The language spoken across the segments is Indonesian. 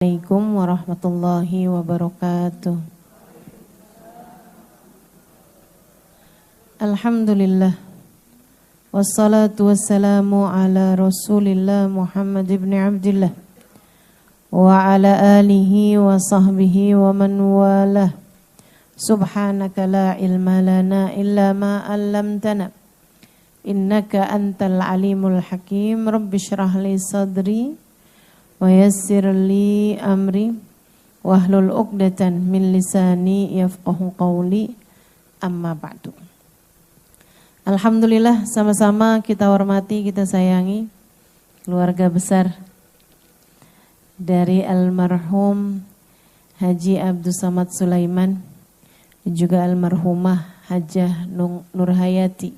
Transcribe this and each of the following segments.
Assalamualaikum warahmatullahi wabarakatuh. Alhamdulillah. Wassalatu wassalamu ala Rasulillah Muhammad ibn Abdillah wa ala alihi wa sahbihi wa man walah. Subhanaka la ilma lana illa ma 'allamtana. Innaka antal alimul hakim. Rabbi shrah li sadri wa yassir li amri wahlul 'uqdatan min lisani yafqahu qawli, amma ba'du. Alhamdulillah, sama-sama kita hormati, kita sayangi keluarga besar dari almarhum Haji Abdul Samad Sulaiman dan juga almarhumah Hajah Nurhayati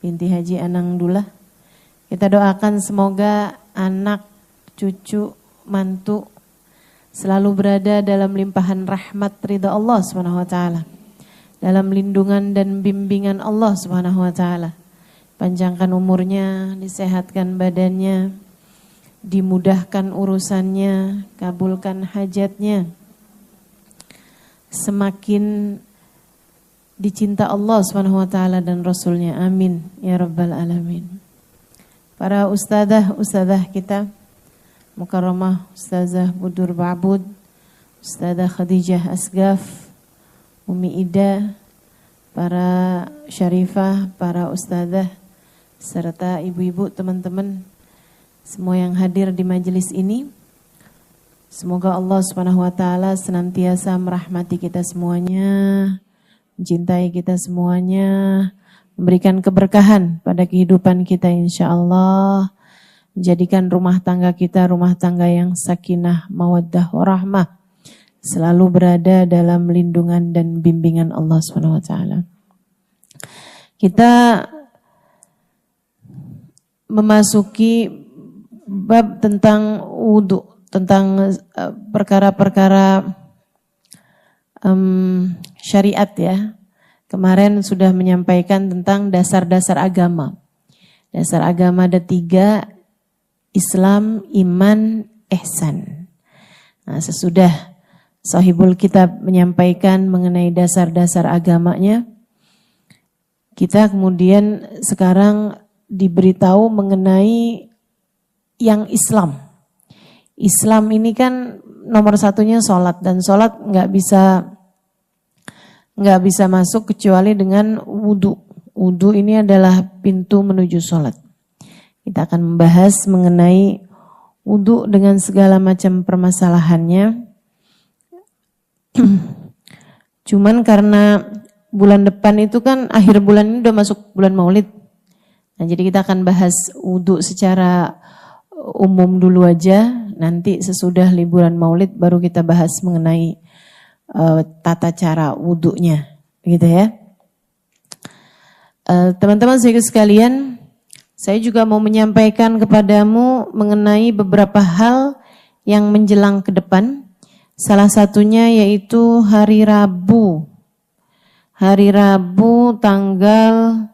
binti Haji Anangdullah. Kita doakan semoga anak, cucu, mantu selalu berada dalam limpahan rahmat ridha Allah Subhanahu wa taala, dalam lindungan dan bimbingan Allah Subhanahu wa taala. Panjangkan umurnya, disehatkan badannya, dimudahkan urusannya, kabulkan hajatnya. Semakin dicinta Allah Subhanahu wa taala dan Rasulnya. Amin ya rabbal alamin. Para ustadzah kita, Mukarramah Ustazah Budur Ba'bud, Ustazah Khadijah Asgaf, Umi Ida, para syarifah, para ustazah, serta ibu-ibu, teman-teman semua yang hadir di majelis ini. Semoga Allah Subhanahu wa taala senantiasa merahmati kita semuanya, mencintai kita semuanya, memberikan keberkahan pada kehidupan kita insyaallah. Menjadikan rumah tangga kita rumah tangga yang sakinah, mawaddah, warahmah, selalu berada dalam lindungan dan bimbingan Allah Subhanahu wa taala. Kita memasuki bab tentang wudu, tentang perkara-perkara syariat ya. Kemarin sudah menyampaikan tentang dasar-dasar agama. Dasar agama ada 3, Islam, iman, ihsan. Nah, sesudah Sahibul Kitab menyampaikan mengenai dasar-dasar agamanya, kita kemudian sekarang diberitahu mengenai yang Islam. Islam ini kan nomor satunya sholat, dan sholat nggak bisa masuk kecuali dengan wudu. Wudu ini adalah pintu menuju sholat. Kita akan membahas mengenai wudu dengan segala macam permasalahannya. Cuman karena bulan depan itu kan akhir bulan ini udah masuk bulan Maulid. Nah, jadi kita akan bahas wudu secara umum dulu aja. Nanti sesudah liburan Maulid baru kita bahas mengenai tata cara wudunya, gitu ya. Teman-teman sekalian, saya juga mau menyampaikan kepadamu mengenai beberapa hal yang menjelang ke depan. Salah satunya yaitu hari Rabu. Hari Rabu tanggal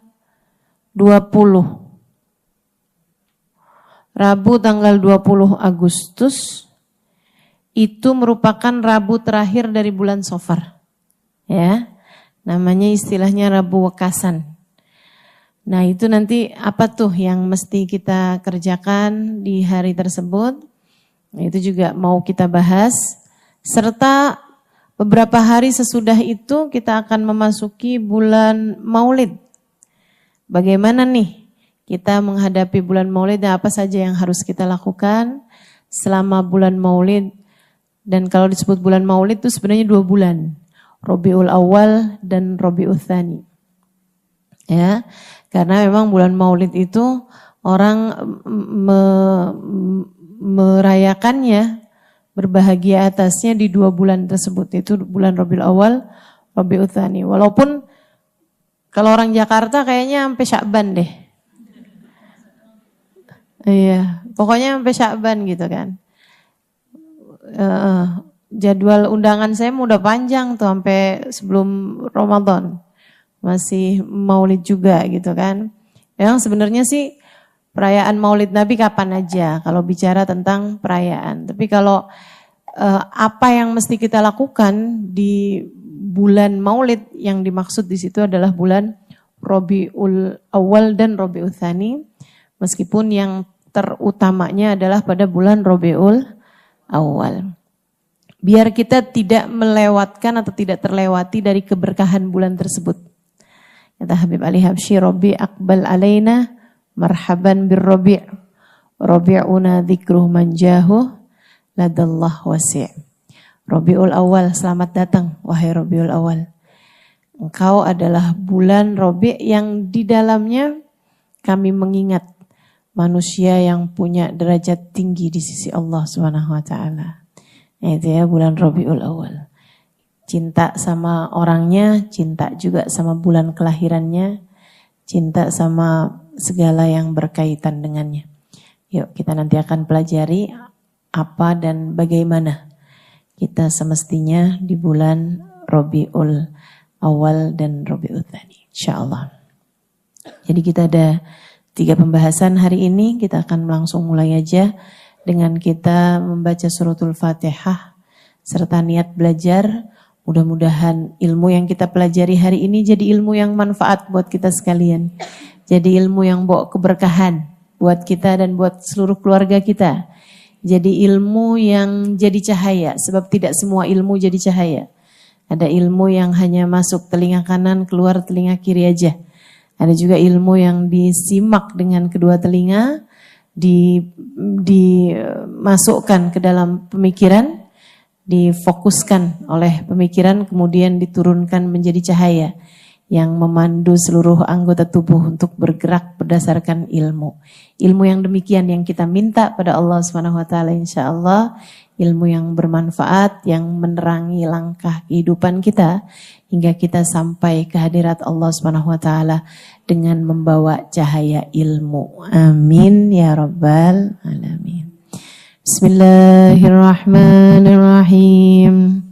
20. Rabu tanggal 20 Agustus itu merupakan Rabu terakhir dari bulan Safar. Ya. Namanya istilahnya Rabu Wekasan. Nah, itu nanti apa tuh yang mesti kita kerjakan di hari tersebut? Nah, itu juga mau kita bahas. Serta beberapa hari sesudah itu kita akan memasuki bulan Maulid. Bagaimana nih kita menghadapi bulan Maulid dan apa saja yang harus kita lakukan selama bulan Maulid? Dan kalau disebut bulan Maulid itu sebenarnya 2 bulan. Rabiul Awal dan Rabiul Tsani. Ya. Karena memang bulan Maulid itu orang merayakannya, berbahagia atasnya di 2 bulan tersebut, itu bulan Rabiul Awal, Rabiul Tsani. Walaupun kalau orang Jakarta kayaknya sampai Sya'ban deh. Iya, pokoknya sampai Sya'ban gitu kan. Jadwal undangan saya udah panjang tuh sampai sebelum Ramadan. Masih Maulid juga gitu kan. Yang sebenarnya sih perayaan Maulid Nabi kapan aja kalau bicara tentang perayaan. Tapi kalau apa yang mesti kita lakukan di bulan Maulid, yang dimaksud di situ adalah bulan Rabiul Awal dan Rabiul Tsani, meskipun yang terutamanya adalah pada bulan Rabiul Awal. Biar kita tidak melewatkan atau tidak terlewati dari keberkahan bulan tersebut. Kata Habib Ali Habsyi, Rabi' aqbal alaina marhaban bir Rabi'. Rabi'una dzikruh manjahu ladallah wasi'. Rabiul Awal, selamat datang wahai Rabiul Awal. Engkau adalah bulan Rabi' yang di dalamnya kami mengingat manusia yang punya derajat tinggi di sisi Allah Subhanahu wa taala. Itu ya bulan Rabiul Awal. Cinta sama orangnya, cinta juga sama bulan kelahirannya, cinta sama segala yang berkaitan dengannya. Yuk kita nanti akan pelajari apa dan bagaimana kita semestinya di bulan Rabiul Awal dan Rabiul Tsani, insyaallah. Jadi kita ada 3 pembahasan hari ini, kita akan langsung mulai aja dengan kita membaca suratul Fatihah serta niat belajar. Mudah-mudahan ilmu yang kita pelajari hari ini jadi ilmu yang manfaat buat kita sekalian. Jadi ilmu yang bawa keberkahan buat kita dan buat seluruh keluarga kita. Jadi ilmu yang jadi cahaya, sebab tidak semua ilmu jadi cahaya. Ada ilmu yang hanya masuk telinga kanan, keluar telinga kiri aja. Ada juga ilmu yang disimak dengan kedua telinga, dimasukkan ke dalam pemikiran, difokuskan oleh pemikiran, kemudian diturunkan menjadi cahaya yang memandu seluruh anggota tubuh untuk bergerak berdasarkan ilmu. Ilmu yang demikian yang kita minta pada Allah Subhanahu wa taala, insyaallah, ilmu yang bermanfaat, yang menerangi langkah kehidupan kita hingga kita sampai ke hadirat Allah Subhanahu wa taala dengan membawa cahaya ilmu. Amin ya rabbal alamin. Bismillahirrahmanirrahim.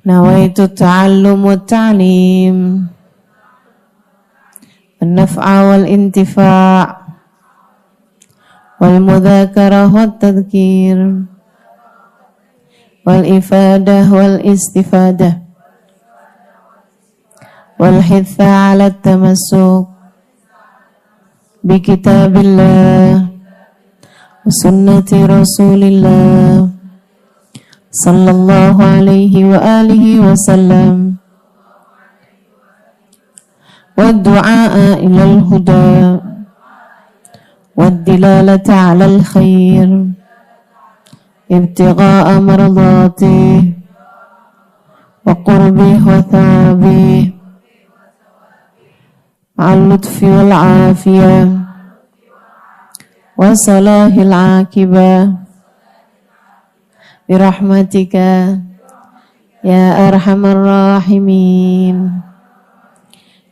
Nawaitu ta'allum wa ta'lim an-naf'a wal intifa' wal mudzakarah wat tadhkir wal ifadah wal istifadah wal hitha 'ala at-tamassuk bi kitabillah wa sunnati rasulillah sallallahu alaihi wa alihi wa sallam wa du'a ila al-huda wa dilalata ala al-khair ibtigha'a mardati wa qurbi wa thabi ma'al lutfi wal afiyah wa salahil aqibah birahmatika ya arhamar rahimin.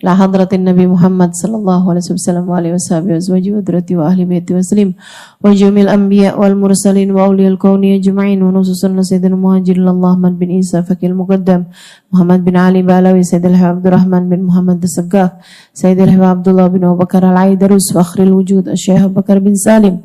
La hadratin Nabi Muhammad sallallahu alaihi wasallam wa alihi washabihi wa drati wa ahli baiti waslim wa jumil anbiya wal mursalin wa awliyal kauni ajma'in wa nususun sayyidina muhajirin Muhammad bin Isa fakil muqaddam Muhammad bin Ali Balawi Sayyidil Habib Abdurrahman bin Muhammad As-Saggaf Sayyidil Habib Abdullah bin Abu Bakar Al-Aidarus wa akhril wujud Syekh Abu Bakar bin Salim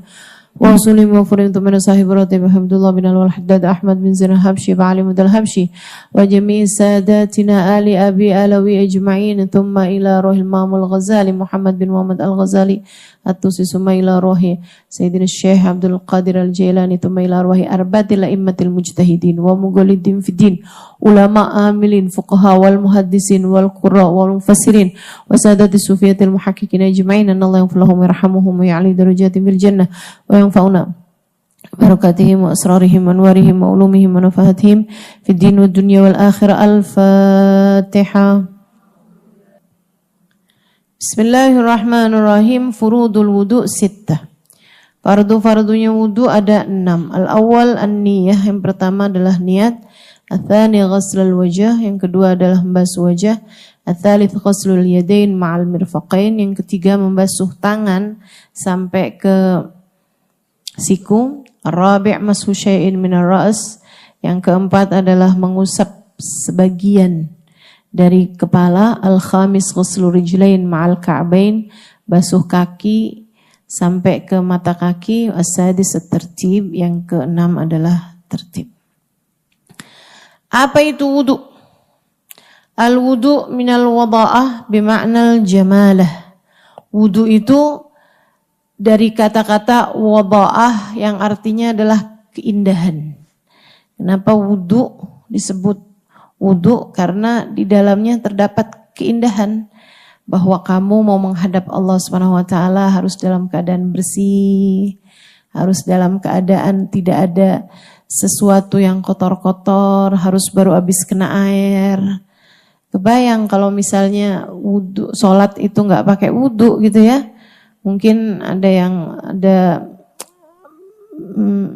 wa usulim wa furim tumina sahib ratib Abdullah bin Al-Haddad Ahmad bin Zain Al-Habsyi wa Ali Mudal Habsyi wa jami' sadatina ali abi alawi ajma'in thumma ila rohil Mamul Ghazali Muhammad bin Muhammad Al-Ghazali at-Tusi summa ila rohi Sayyidina Syekh Abdul Qadir Al-Jailani thumma ila rohi arbatil a'immatil mujtahidin wa mughalidin fiddin ulama amilin fuqaha wal muhaddisin wal qurra wal mufassirin wa sadatis sufiyatil muhaqqiqin ajma'in anallahu yaflahum yarhamuhum wa ya'li darajatin bil jannah wa yanfa'una barakatihim wa asrarihim wa anwarihim wa ulumihim wa nafahatihim fid din wad dunya wal akhirah. Al-Fatihah. Bismillahirrahmanirrahim. Furudul wudu' sittah. Fardu-fardunya wudu ada 6. Al-awwal an-niyah, yang pertama adalah niat. Al-thani ghaslul wajah, yang kedua adalah membasuh wajah. Al-thalith ghaslul yadain ma'al mirfaqain, yang ketiga membasuh tangan sampai ke siku. Ar-rabi' mashu syai'in minar ra's, yang keempat adalah mengusap sebagian dari kepala. Al-khamis ghuslu rijlain ma'al ka'bain, basuh kaki sampai ke mata kaki. As-sadis at-tartib, yang keenam adalah tertib. Apa itu wudu? Al-wudu minal wada'ah bima'nal jamalah. Wudu itu dari kata-kata wada'ah yang artinya adalah keindahan. Kenapa wudu disebut wudu? Karena di dalamnya terdapat keindahan. Bahwa kamu mau menghadap Allah SWT harus dalam keadaan bersih, harus dalam keadaan tidak ada sesuatu yang kotor-kotor, harus baru habis kena air. Kebayang kalau misalnya wudu, sholat itu nggak pakai wudu gitu ya, mungkin ada yang ada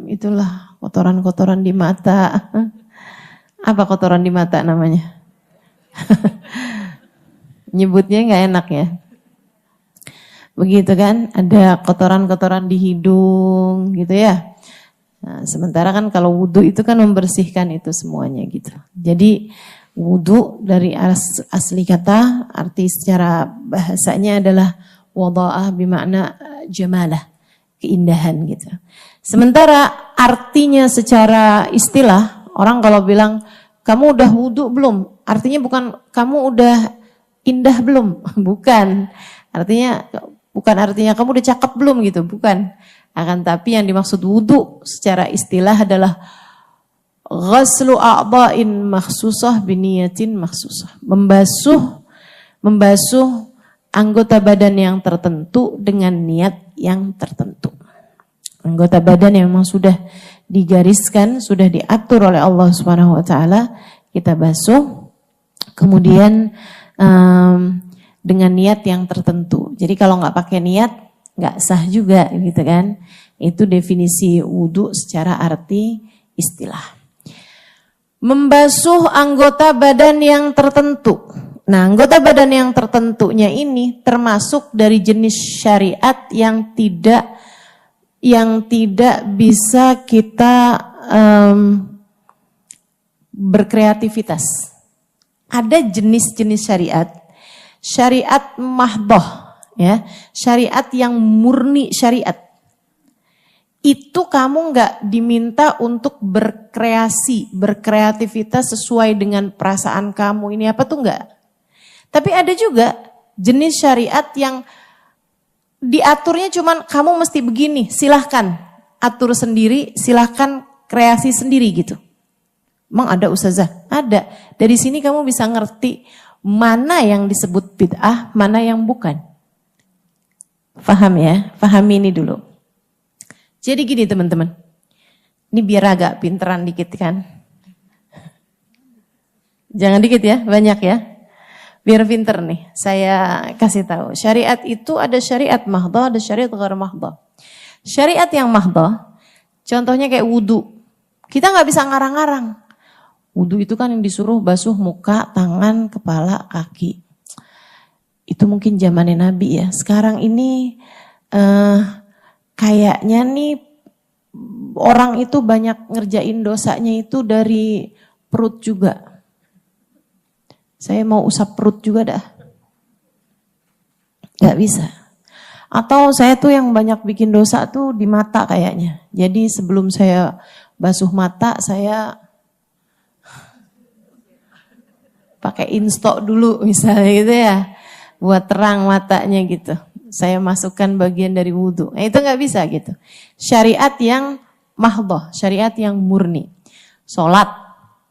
itulah kotoran-kotoran di mata. Apa kotoran di mata namanya? Nyebutnya nggak enak ya. Begitu kan, ada kotoran-kotoran di hidung gitu ya. Nah, sementara kan kalau wudu itu kan membersihkan itu semuanya gitu. Jadi wudu dari asli kata, arti secara bahasanya adalah wada'ah bimakna jamalah, keindahan gitu. Sementara artinya secara istilah, orang kalau bilang kamu udah wudu belum? Artinya bukan kamu udah indah belum, bukan. Bukan artinya kamu udah cakep belum gitu, bukan. Akan tapi yang dimaksud wudu secara istilah adalah ghaslu a'dha'in makhsusah biniyatin makhsusah. Membasuh anggota badan yang tertentu dengan niat yang tertentu. Anggota badan yang memang sudah digariskan, sudah diatur oleh Allah Subhanahu wa taala, kita basuh. Kemudian dengan niat yang tertentu. Jadi kalau nggak pakai niat, nggak sah juga gitu kan. Itu definisi wudu secara arti istilah. Membasuh anggota badan yang tertentu. Nah, anggota badan yang tertentunya ini termasuk dari jenis syariat yang tidak bisa kita berkreativitas. Ada jenis-jenis syariat mahdhah, ya, syariat yang murni syariat. Itu kamu nggak diminta untuk berkreativitas sesuai dengan perasaan kamu. Ini apa tuh nggak? Tapi ada juga jenis syariat yang diaturnya cuman kamu mesti begini, silahkan atur sendiri, silahkan kreasi sendiri gitu. Emang ada ustazah? Ada. Dari sini kamu bisa ngerti mana yang disebut bid'ah, mana yang bukan. Faham ya? Fahami ini dulu. Jadi gini teman-teman. Ini biar agak pinteran dikit kan. Jangan dikit ya, banyak ya. Biar pinter nih, saya kasih tahu. Syariat itu ada syariat mahdhah, ada syariat ghair mahdhah. Syariat yang mahdhah, contohnya kayak wudu. Kita nggak bisa ngarang-ngarang. Wudu itu kan yang disuruh basuh muka, tangan, kepala, kaki. Itu mungkin zamannya Nabi ya. Sekarang ini kayaknya nih orang itu banyak ngerjain dosanya itu dari perut juga. Saya mau usap perut juga dah. Gak bisa. Atau saya tuh yang banyak bikin dosa tuh di mata kayaknya. Jadi sebelum saya basuh mata, saya pakai instok dulu misalnya gitu ya. Buat terang matanya gitu. Saya masukkan bagian dari wudu. Nah, itu gak bisa gitu. Syariat yang mahdhah, syariat yang murni. Sholat,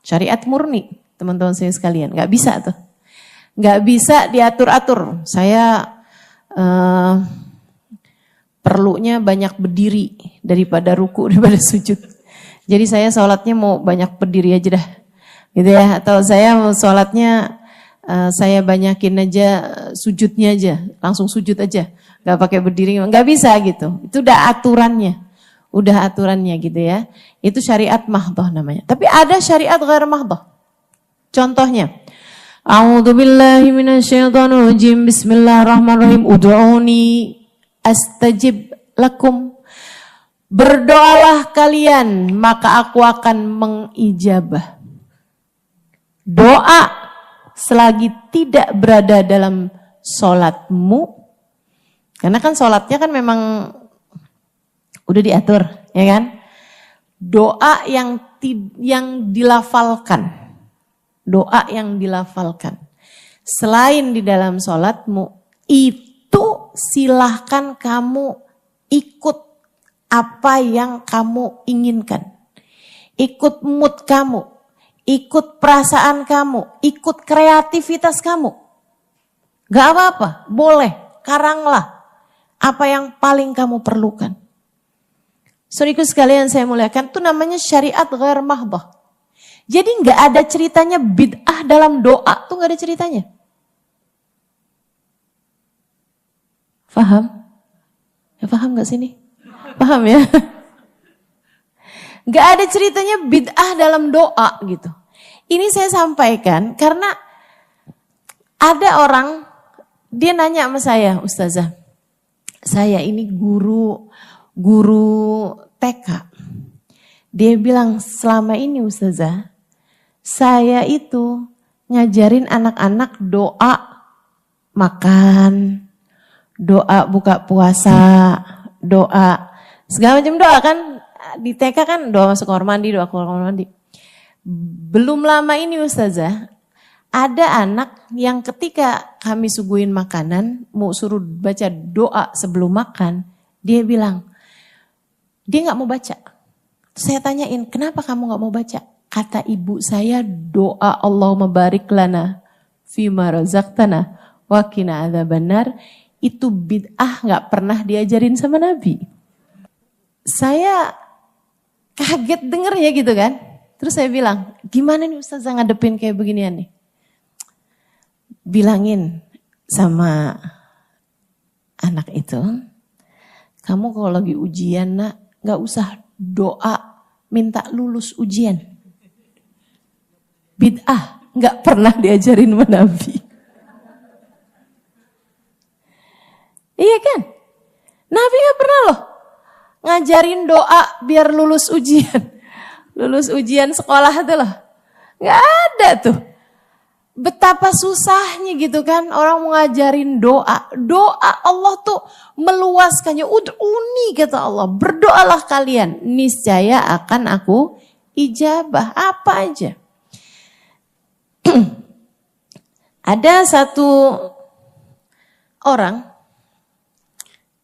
syariat murni. Teman-teman saya sekalian, gak bisa tuh. Gak bisa diatur-atur. Saya perlunya banyak berdiri daripada ruku, daripada sujud. Jadi saya sholatnya mau banyak berdiri aja dah. Gitu ya. Atau saya mau sholatnya saya banyakin aja sujudnya aja, langsung sujud aja, nggak pakai berdiri, nggak bisa gitu. Itu udah aturannya gitu ya. Itu syariat mahdhah namanya. Tapi ada syariat ghair mahdhah. Contohnya, a'udzubillahi minasyaitonir rajim. Bismillahirrahmanirrahim. Ud'uni astajib lakum. Berdoalah kalian, maka aku akan mengijabah. Doa selagi tidak berada dalam sholatmu, Karena kan sholatnya kan memang udah diatur, ya kan? Doa yang dilafalkan. Doa yang dilafalkan. Selain di dalam sholatmu, itu silahkan kamu ikut apa yang kamu inginkan. Ikut mood kamu, ikut perasaan kamu, ikut kreativitas kamu. Gak apa-apa, boleh, karanglah apa yang paling kamu perlukan. Saudaraku sekalian saya muliakan, itu namanya syariat ghair mahdah. Jadi nggak ada ceritanya bid'ah dalam doa, tuh nggak ada ceritanya. Paham? Ya paham nggak sini? Paham ya? Nggak ada ceritanya bid'ah dalam doa gitu. Ini saya sampaikan karena ada orang, dia nanya sama saya, Ustazah, saya ini guru TK. Dia bilang, selama ini Ustazah, saya itu ngajarin anak-anak doa makan, doa buka puasa, doa segala macam doa kan. Di TK kan doa masuk kamar mandi, doa keluar kamar mandi. Belum lama ini Ustazah, ada anak yang ketika kami suguhin makanan, mau suruh baca doa sebelum makan, dia bilang, dia gak mau baca. Saya tanyain, kenapa kamu gak mau baca? Kata ibu saya, doa Allahumma barik lana fima razaqtana wa qina adzabannar itu bid'ah, gak pernah diajarin sama Nabi. Saya kaget dengernya gitu kan. Terus saya bilang, gimana nih Ustazah ngadepin kayak beginian nih? Bilangin sama anak itu, kamu kalau lagi ujian nak, gak usah doa minta lulus ujian. Bid'ah, gak pernah diajarin sama Nabi. Iya kan? Nabi gak pernah loh ngajarin doa biar lulus ujian. Lulus ujian sekolah itu loh. Gak ada tuh. Betapa susahnya gitu kan orang mau ngajarin doa. Doa Allah tuh meluaskannya. Ud'uni kata Allah. Berdoalah kalian. Niscaya akan aku ijabah. Apa aja. Ada satu orang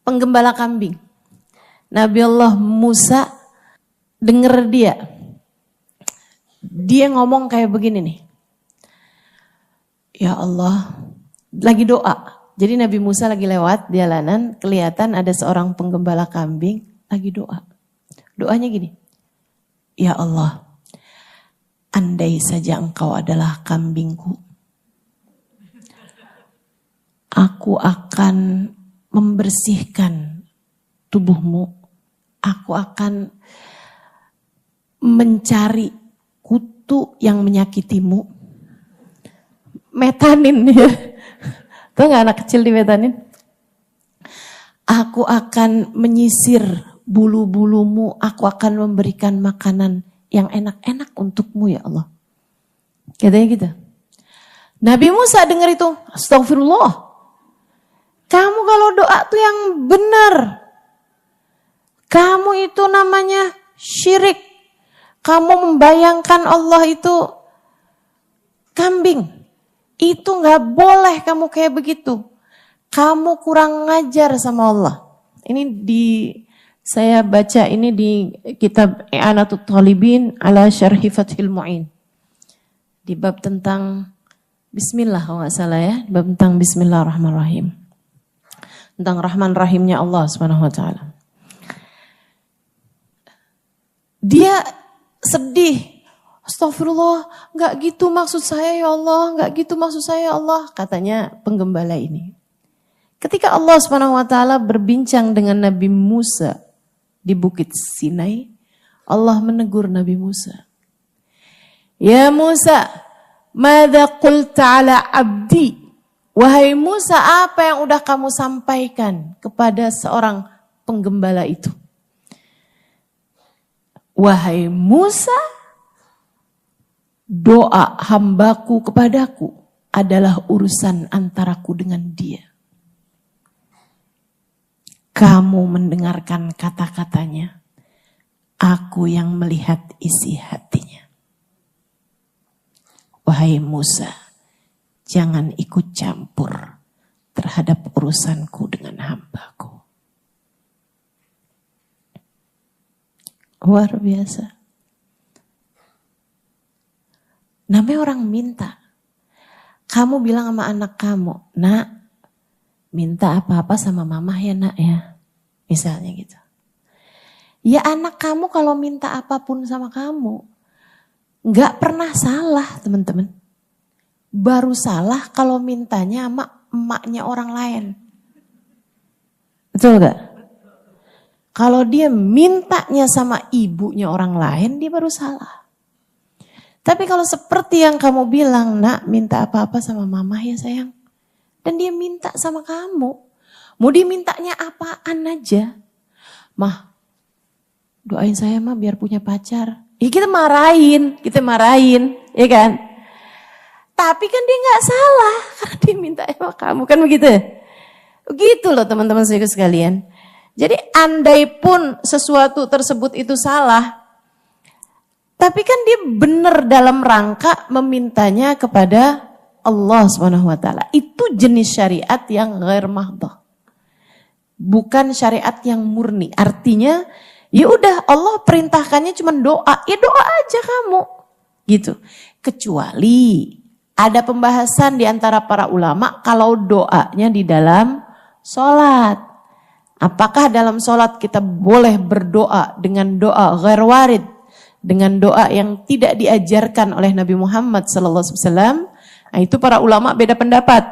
penggembala kambing. Nabi Allah Musa denger dia. Dia ngomong kayak begini nih. Ya Allah, lagi doa. Jadi Nabi Musa lagi lewat di jalanan, kelihatan ada seorang penggembala kambing lagi doa. Doanya gini. Ya Allah, andai saja engkau adalah kambingku, aku akan membersihkan tubuhmu. Aku akan mencari kutu yang menyakitimu. Metanin ya. Tahu gak anak kecil di metanin? Aku akan menyisir bulu-bulumu. Aku akan memberikan makanan yang enak-enak untukmu ya Allah. Katanya gitu. Nabi Musa dengar itu. Astagfirullah. Kamu kalau doa tuh yang benar. Kamu itu namanya syirik. Kamu membayangkan Allah itu kambing. Itu gak boleh kamu kayak begitu. Kamu kurang ngajar sama Allah. Ini saya baca ini di kitab I'anatut Talibin ala Syarhi Fathil Mu'in. Di bab tentang Bismillah kalau gak salah ya. Bab tentang Bismillahirrahmanirrahim. Tentang Rahman Rahimnya Allah Subhanahu wa taala. Dia sedih. Astagfirullah, gak gitu maksud saya ya Allah, gak gitu maksud saya ya Allah, katanya penggembala ini. Ketika Allah Subhanahu wa taala berbincang dengan Nabi Musa di Bukit Sinai, Allah menegur Nabi Musa. Ya Musa, madza qulta ala abdi? Wahai Musa, apa yang udah kamu sampaikan kepada seorang penggembala itu? Wahai Musa, doa hambaku kepadaku adalah urusan antaraku dengan dia. kamu mendengarkan kata-katanya, aku yang melihat isi hatinya. Wahai Musa, jangan ikut campur terhadap urusanku dengan hambaku. Luar biasa. Namanya orang minta. Kamu bilang sama anak kamu, nak, minta apa-apa sama mama ya nak ya. Misalnya gitu. Ya anak kamu kalau minta apapun sama kamu, gak pernah salah teman-teman. Baru salah kalau mintanya sama emaknya orang lain. Betul gak? Kalau dia mintanya sama ibunya orang lain, dia baru salah. Tapi kalau seperti yang kamu bilang, nak minta apa-apa sama mama ya sayang. Dan dia minta sama kamu. Mau dimintanya apaan aja. Mah, doain saya mah biar punya pacar. Ya kita marahin, ya kan? Tapi kan dia gak salah karena dia minta sama kamu, kan begitu? Begitu loh teman-teman sekalian. Jadi andai pun sesuatu tersebut itu salah, tapi kan dia benar dalam rangka memintanya kepada Allah SWT. Itu jenis syariat yang ghair mahdhah. Bukan syariat yang murni. Artinya, ya udah Allah perintahkannya cuma doa. Ya doa aja kamu. Gitu. Kecuali ada pembahasan di antara para ulama kalau doanya di dalam sholat. Apakah dalam sholat kita boleh berdoa dengan doa ghair warid, dengan doa yang tidak diajarkan oleh Nabi Muhammad SAW? Nah, itu para ulama beda pendapat.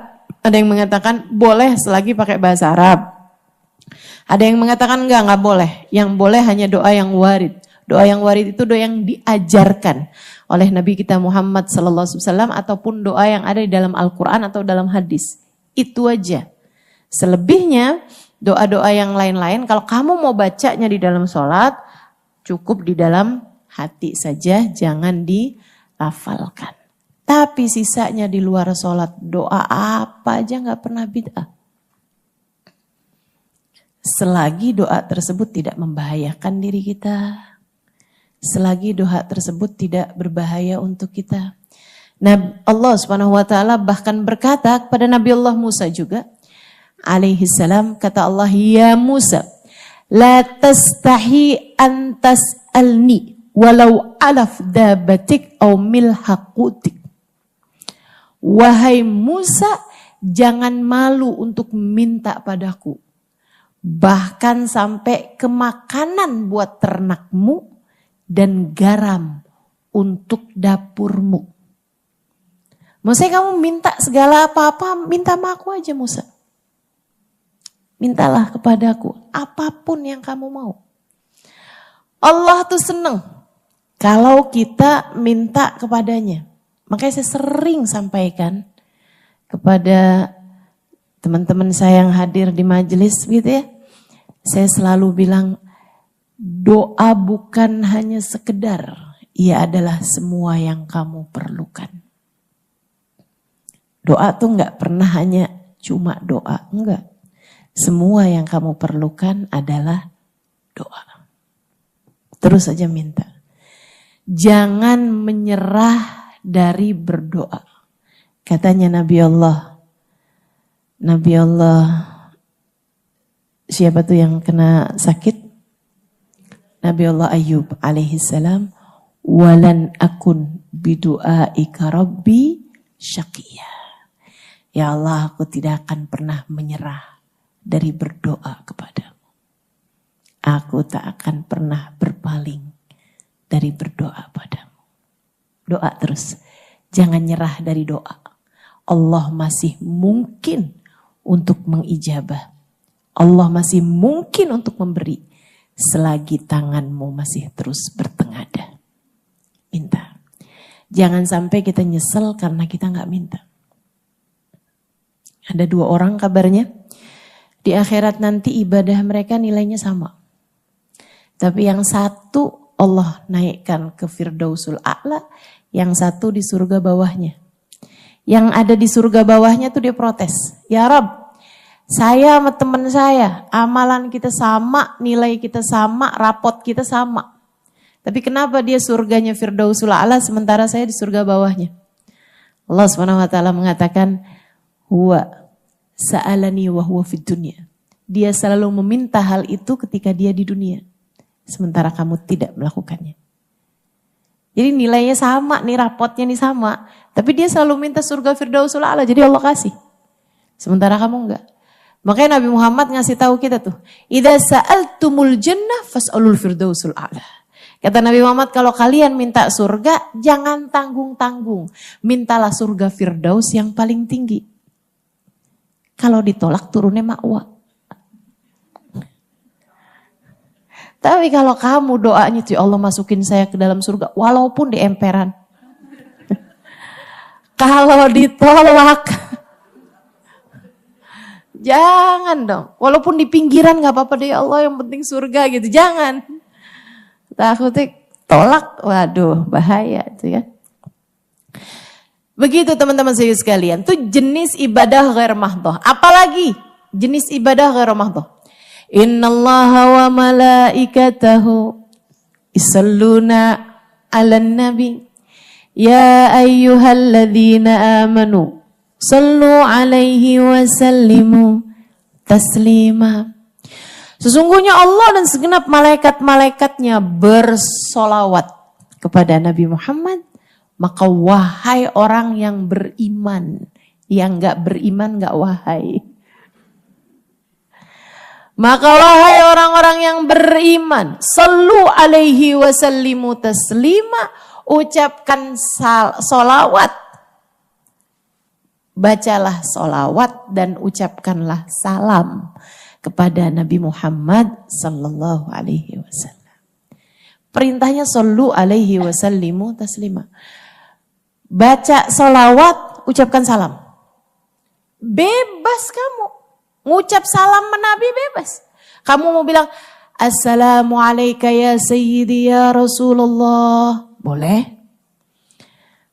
Ada yang mengatakan boleh selagi pakai bahasa Arab. Ada yang mengatakan enggak boleh. Yang boleh hanya doa yang warid. Doa yang warid itu doa yang diajarkan oleh Nabi kita Muhammad SAW ataupun doa yang ada di dalam Al-Quran atau dalam hadis. Itu aja. Selebihnya doa-doa yang lain-lain, kalau kamu mau bacanya di dalam sholat, cukup di dalam hati saja, jangan dilafalkan. Tapi sisanya di luar sholat, doa apa aja gak pernah bid'ah. Selagi doa tersebut tidak membahayakan diri kita, selagi doa tersebut tidak berbahaya untuk kita. Nah, Allah SWT bahkan berkata kepada Nabi Allah Musa juga, alaihi salam, kata Allah, ya Musa, la tastahi an tas'alni walau alaf dabatik au milhaqutik. Wahai Musa, jangan malu untuk minta padaku. Bahkan sampai ke makanan buat ternakmu dan garam untuk dapurmu. Maksudnya kamu minta segala apa-apa, minta sama aku aja Musa. Mintalah kepadaku apapun yang kamu mau. Allah tuh seneng kalau kita minta kepadanya. Makanya saya sering sampaikan kepada teman-teman saya yang hadir di majelis gitu ya. Saya selalu bilang doa bukan hanya sekedar, ia adalah semua yang kamu perlukan. Doa tuh nggak pernah hanya cuma doa, enggak. Semua yang kamu perlukan adalah doa. Terus saja minta. Jangan menyerah dari berdoa. Katanya Nabi Allah, siapa tuh yang kena sakit? Nabi Allah Ayub alaihi salam, walan akun bidu'aika rabbi syaqiyya. Ya Allah, aku tidak akan pernah menyerah dari berdoa kepadamu. Aku tak akan pernah berpaling dari berdoa padamu. Doa terus. Jangan nyerah dari doa. Allah masih mungkin untuk mengijabah. Allah masih mungkin untuk memberi. Selagi tanganmu masih terus bertengadah. Minta. Jangan sampai kita nyesel karena kita gak minta. Ada 2 orang kabarnya. Di akhirat nanti ibadah mereka nilainya sama. Tapi yang satu Allah naikkan ke Firdausul A'la, yang satu di surga bawahnya. Yang ada di surga bawahnya tuh dia protes. Ya Rabb, Saya sama teman saya, amalan kita sama, nilai kita sama, rapot kita sama. Tapi kenapa dia surganya Firdausul A'la sementara saya di surga bawahnya? Allah SWT mengatakan, huwa sa'alani wa huwa fid dunya. Dia selalu meminta hal itu ketika dia di dunia. Sementara kamu tidak melakukannya. Jadi nilainya sama, nih rapotnya nih sama. Tapi dia selalu minta surga Firdausul A'la, jadi Allah kasih. Sementara kamu enggak. Makanya Nabi Muhammad ngasih tahu kita tuh, idza sa'altumul jannah fas'alul firdausul a'la. Kata Nabi Muhammad, kalau kalian minta surga, jangan tanggung-tanggung. Mintalah surga Firdaus yang paling tinggi. Kalau ditolak turunnya ma'wa. Tapi kalau kamu doanya tuh, Allah masukin saya ke dalam surga, walaupun di emperan. Kalau ditolak, jangan dong. Walaupun di pinggiran gak apa-apa deh, ya Allah yang penting surga gitu. Jangan. Takutnya tolak, waduh bahaya itu ya. Begitu teman-teman saya sekalian. Itu jenis ibadah ghair mahdhah. Apalagi jenis ibadah ghair mahdhah. Innallaha wa malaikatahu yusalluna 'alan nabi. Ya ayyuhalladzina amanu sallu 'alaihi wa sallimu taslima. Sesungguhnya Allah dan segenap malaikat-malaikatnya bersolawat kepada Nabi Muhammad. Maka wahai orang yang beriman. Yang gak beriman gak wahai. Maka wahai orang-orang yang beriman. Sallu alaihi wa sallimu taslima. Ucapkan solawat. Bacalah solawat dan ucapkanlah salam kepada Nabi Muhammad sallallahu alaihi wasallam. Perintahnya sallu alaihi wasallimu taslima. Baca solawat, ucapkan salam. Bebas kamu. Ngucap salam Nabi bebas. Kamu mau bilang, assalamu alayka ya sayyidi ya Rasulullah. Boleh.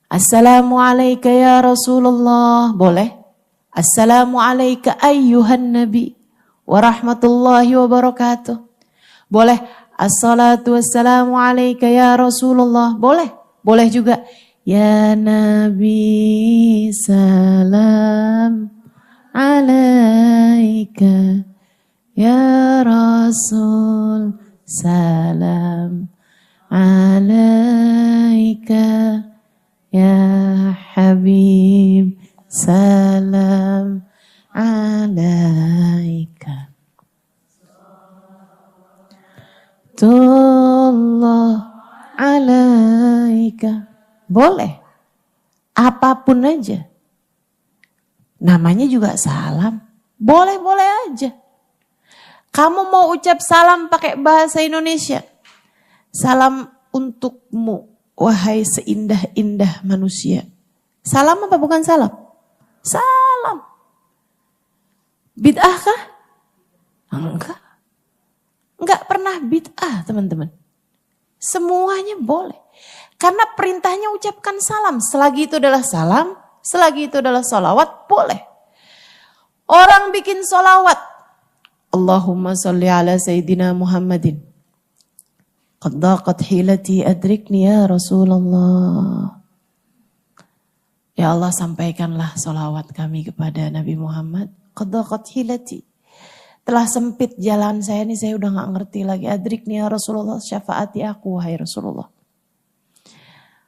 Assalamu alayka ya Rasulullah. Boleh. Assalamu alayka ayyuhan nabi. Warahmatullahi wabarakatuh. Boleh. Assalatu wassalamu alayka ya Rasulullah. Boleh. Boleh juga. Ya Nabi salam alaika. Ya Rasul salam alaika. Ya Habib salam alaika. Tullah alaika. Boleh. Apapun aja. Namanya juga salam. Boleh-boleh aja. Kamu mau ucap salam pakai bahasa Indonesia. Salam untukmu, wahai seindah-indah manusia. Salam apa bukan salam? Salam. Bid'ah kah? Enggak. Enggak pernah bid'ah teman-teman. Semuanya boleh. Karena perintahnya ucapkan salam. Selagi itu adalah salam, selagi itu adalah sholawat, boleh. Orang bikin sholawat. Allahumma salli ala Sayyidina Muhammadin. Qad daqat hilati adrikni ya Rasulullah. Ya Allah, sampaikanlah sholawat kami kepada Nabi Muhammad. Qad daqat hilati. Telah sempit jalan saya ini, saya udah gak ngerti lagi. Adrikni ya Rasulullah, syafaati aku wahai Rasulullah.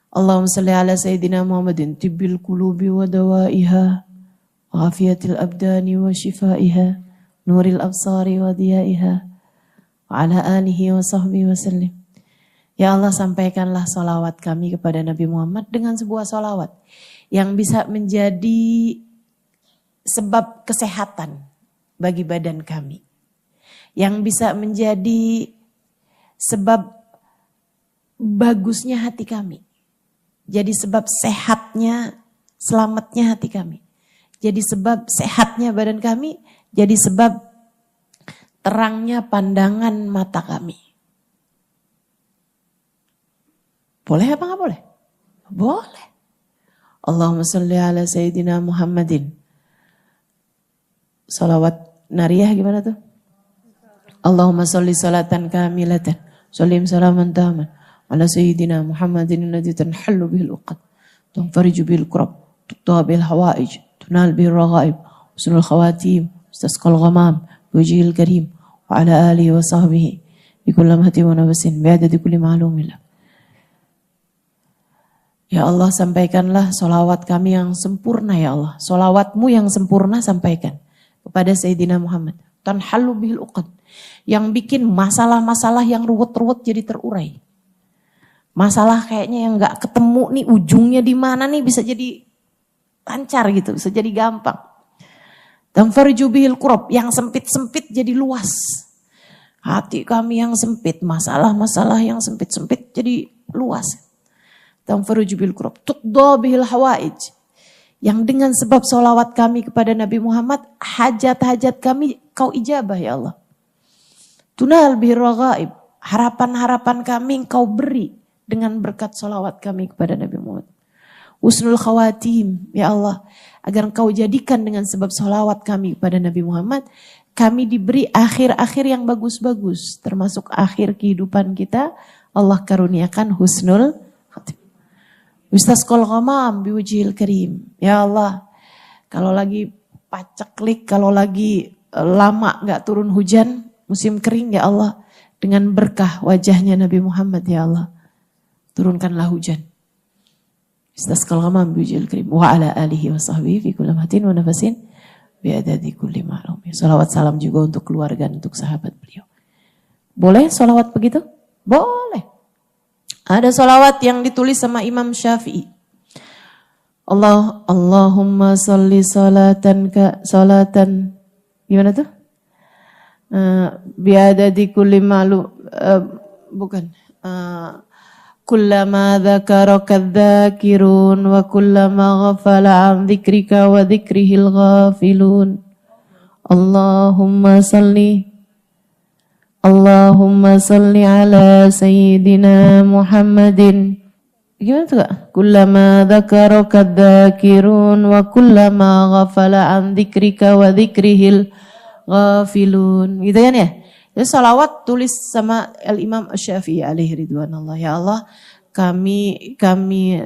Allahumma salli ala Sayyidina Muhammadin tibbil qulubi wa dawaiha wa afiyatil abdani wa shifaiha nuril absari wa diyaiha wa ala alihi wa sahbihi wa sallim. Ya Allah, sampaikanlah solawat kami kepada Nabi Muhammad dengan sebuah solawat yang bisa menjadi sebab kesehatan bagi badan kami. Yang bisa menjadi sebab bagusnya hati kami. Jadi sebab sehatnya, selamatnya hati kami. Jadi sebab sehatnya badan kami. Jadi sebab terangnya pandangan mata kami. Boleh apa enggak boleh? Boleh. Allahumma salli ala Sayyidina Muhammadin. Salawat Nariyah gimana tuh? Allahumma sholli salatan kamilatan, sallim salaman taman, ala sayyidina Muhammadin alladhi tanhallu bihil uqad, tunfariju bihil kurab, tuqta bihil hawaij, tunal bihil raghaib, husnul khawatim, istasqal ghamam, wajihil karim, wa ala alihi wa sahbihi, bi kulli mahti wa nafasin, bi'adadi kulli ma'lumillah. Ya Allah, sampaikanlah solawat kami yang sempurna ya Allah. Solawatmu yang sempurna sampaikan kepada Sayyidina Muhammad. Tanhallu bihil uqad. Yang bikin masalah-masalah yang ruwet-ruwet jadi terurai. Masalah kayaknya yang gak ketemu nih ujungnya di mana nih bisa jadi lancar gitu. Bisa jadi gampang. Tanfariju bihil kurab. Yang sempit-sempit jadi luas. Hati kami yang sempit. Masalah-masalah yang sempit-sempit jadi luas. Tanfariju bihil kurab. Tuqda bihil hawaij. Yang dengan sebab solawat kami kepada Nabi Muhammad, hajat-hajat kami kau ijabah ya Allah. Tunal bihil raghaib. Harapan-harapan kami kau beri dengan berkat solawat kami kepada Nabi Muhammad. Husnul khawatim ya Allah. Agar kau jadikan dengan sebab solawat kami kepada Nabi Muhammad, kami diberi akhir-akhir yang bagus-bagus. Termasuk akhir kehidupan kita, Allah karuniakan husnul khatim. Istasqal ghamam biwajhil karim. Ya Allah, kalau lagi paceklik, kalau lagi lama gak turun hujan, musim kering ya Allah, dengan berkah wajahnya Nabi Muhammad ya Allah, turunkanlah hujan. Istasqal ghamam biwajhil karim wa ala alihi wa sahbihi fi kulli mahtin wa nafasin bi'adadi kulli ma'lum. Salawat salam juga untuk keluarga, untuk sahabat beliau. Boleh salawat begitu? Boleh. Ada salawat yang ditulis sama Imam Syafi'i. Allahumma salli salatan gimana tuh? Biadadi kulli ma'lum, bukan. Kullama dzakaraka dzakirun wa kullama ghafala an dzikrika wa dzikrihil ghafilun. Allahumma salli ala sayyidina Muhammadin. Gimana tuh Kak? Kullama dzakaraka dzakirun wa kullama ghafala an dzikrika wa dzikrihil ghafilun. Gitu kan ya? Jadi salawat tulis sama Al-Imam Asy-Syafi'i alaihi ridwanullah. Ya Allah, kami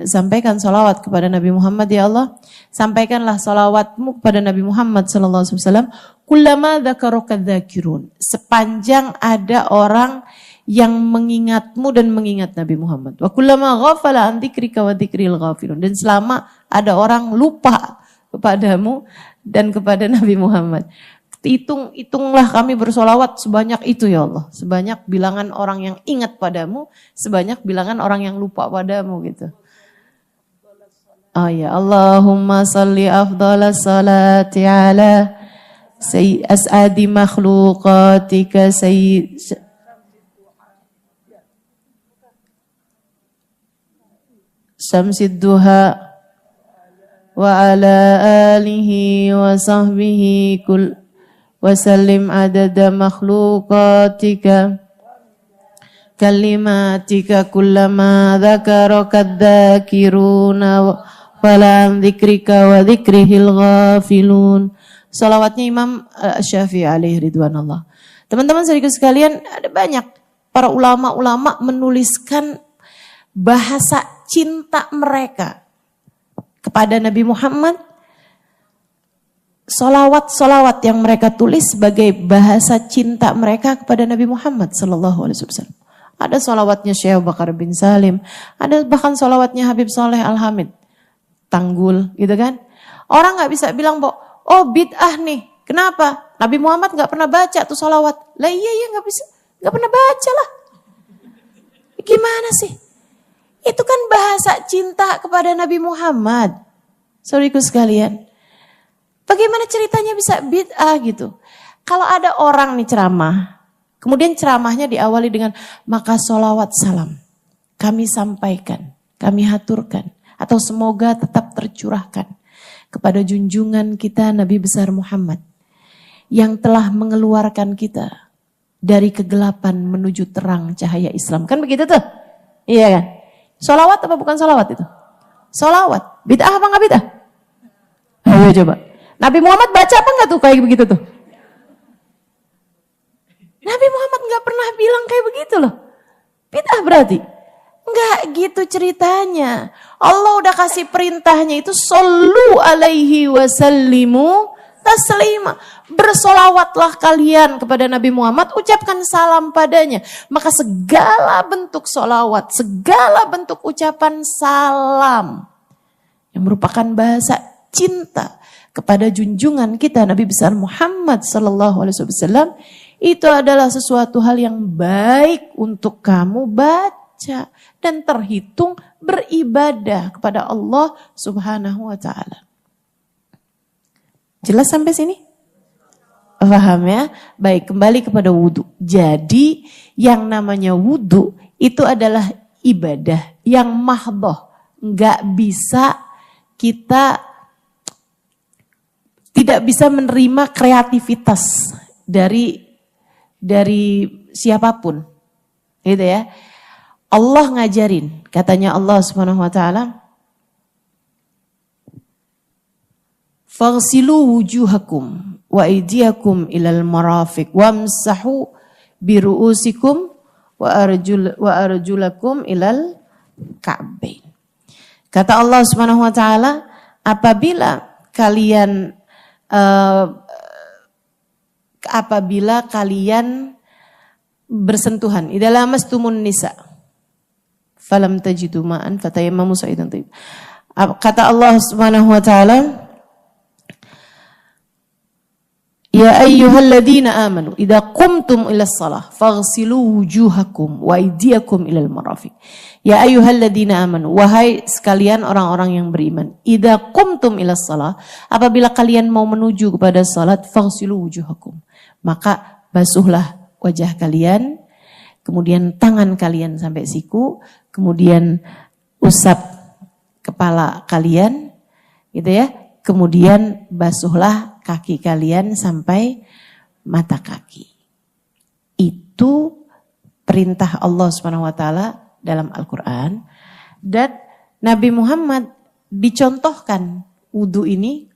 sampaikan salawat kepada Nabi Muhammad ya Allah. Sampaikanlah salawatmu kepada Nabi Muhammad sallallahu alaihi wasallam. Kullama dzakaraka dzakirun. Sepanjang ada orang yang mengingatmu dan mengingat Nabi Muhammad. Wa kullama ghafala an dzikrika wa dzikril ghafilun. Dan selama ada orang lupa kepadamu dan kepada Nabi Muhammad. Hitunglah kami bersolawat sebanyak itu ya Allah. Sebanyak bilangan orang yang ingat padamu, sebanyak bilangan orang yang lupa padamu gitu. Oh ya, Allahumma salli afdalas salati ala as'adi makhluqatika sayyid Syamsid duha wa ala alihi wa sahbihi wasallim adada makhluqatika kalimatika kullama dzakaraka dzakiruna wala an dzikrika wa dzikrihil ghafilun. Salawatnya Imam Syafi'i alaihi ridwanullah. Teman-teman saudaraku sekalian, ada banyak para ulama-ulama menuliskan bahasa cinta mereka kepada Nabi Muhammad. Solawat-solawat yang mereka tulis sebagai bahasa cinta mereka kepada Nabi Muhammad sallallahu alaihi wasallam. Ada solawatnya Syekh Abu Bakar bin Salim, ada bahkan solawatnya Habib Saleh Al-Hamid, Tanggul, gitu kan? Orang nggak bisa bilang, oh bid'ah nih, kenapa? Nabi Muhammad nggak pernah baca tuh solawat. Lah iya nggak pernah baca lah. Gimana sih? Itu kan bahasa cinta kepada Nabi Muhammad, saudaraku sekalian. Bagaimana ceritanya bisa bid'ah gitu? Kalau ada orang nih ceramah, kemudian ceramahnya diawali dengan maka solawat salam kami sampaikan, kami haturkan, atau semoga tetap tercurahkan kepada junjungan kita Nabi besar Muhammad yang telah mengeluarkan kita dari kegelapan menuju terang cahaya Islam. Kan begitu tuh? Iya kan? Solawat apa bukan solawat itu? Solawat. Bid'ah apa enggak bid'ah? Ayo coba. Nabi Muhammad baca apa enggak tuh kayak begitu tuh? Nabi Muhammad nggak pernah bilang kayak begitu loh. Bid'ah berarti. Nggak gitu ceritanya. Allah udah kasih perintahnya itu sallu alaihi wasallimu taslima. Bersolawatlah kalian kepada Nabi Muhammad, ucapkan salam padanya. Maka segala bentuk solawat, segala bentuk ucapan salam yang merupakan bahasa cinta kepada junjungan kita Nabi besar Muhammad sallallahu alaihi wasallam, itu adalah sesuatu hal yang baik untuk kamu baca dan terhitung beribadah kepada Allah Subhanahu wa taala. Jelas sampai sini? Paham ya? Baik, kembali kepada wudhu. Jadi yang namanya wudhu itu adalah ibadah yang mahdhah. Nggak bisa kita tidak bisa menerima kreativitas dari siapapun. Gitu ya. Allah ngajarin, katanya Allah Subhanahu wa taala, faghsilu wujuhakum wa aydiyakum ilal marafiq wamsahu biru'usikum wa arjulakum ilal ka'bain. Kata Allah Subhanahu wa taala, apabila kalian bersentuhan, idza lamastumun nisa falam tajidu ma'an fatayammamu sa'idan thayyib. Kata Allah Subhanahu wa taala, ya ayyuhalladzina amanu idza qumtum ilas shalah faghsilu wujuhakum wa aydiyakum ilal marafiq. Ya ayyuhalladzina amanu, wahai sekalian orang-orang yang beriman, idza qumtum ilas shalah, apabila kalian mau menuju kepada salat, faghsilu wujuhakum, maka basuhlah wajah kalian, kemudian tangan kalian sampai siku, kemudian usap kepala kalian, gitu ya. Kemudian basuhlah kaki kalian sampai mata kaki. Itu perintah Allah Subhanahu wa taala dalam Al-Qur'an, dan Nabi Muhammad dicontohkan wudu ini.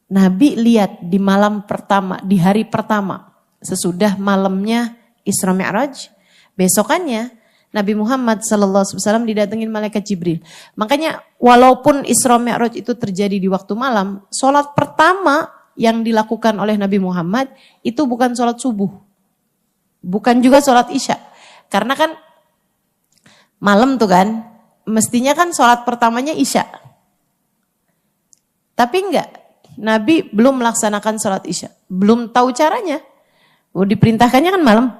Nabi lihat di malam pertama, di hari pertama sesudah malamnya Isra Mi'raj, besokannya Nabi Muhammad SAW didatengin malaikat Jibril. Makanya walaupun Isra Mi'raj itu terjadi di waktu malam, sholat pertama yang dilakukan oleh Nabi Muhammad itu bukan sholat subuh. Bukan juga sholat isya. Karena kan malam tuh kan, mestinya kan sholat pertamanya isya. Tapi enggak, Nabi belum melaksanakan sholat isya. Belum tahu caranya. Diperintahkannya kan malam.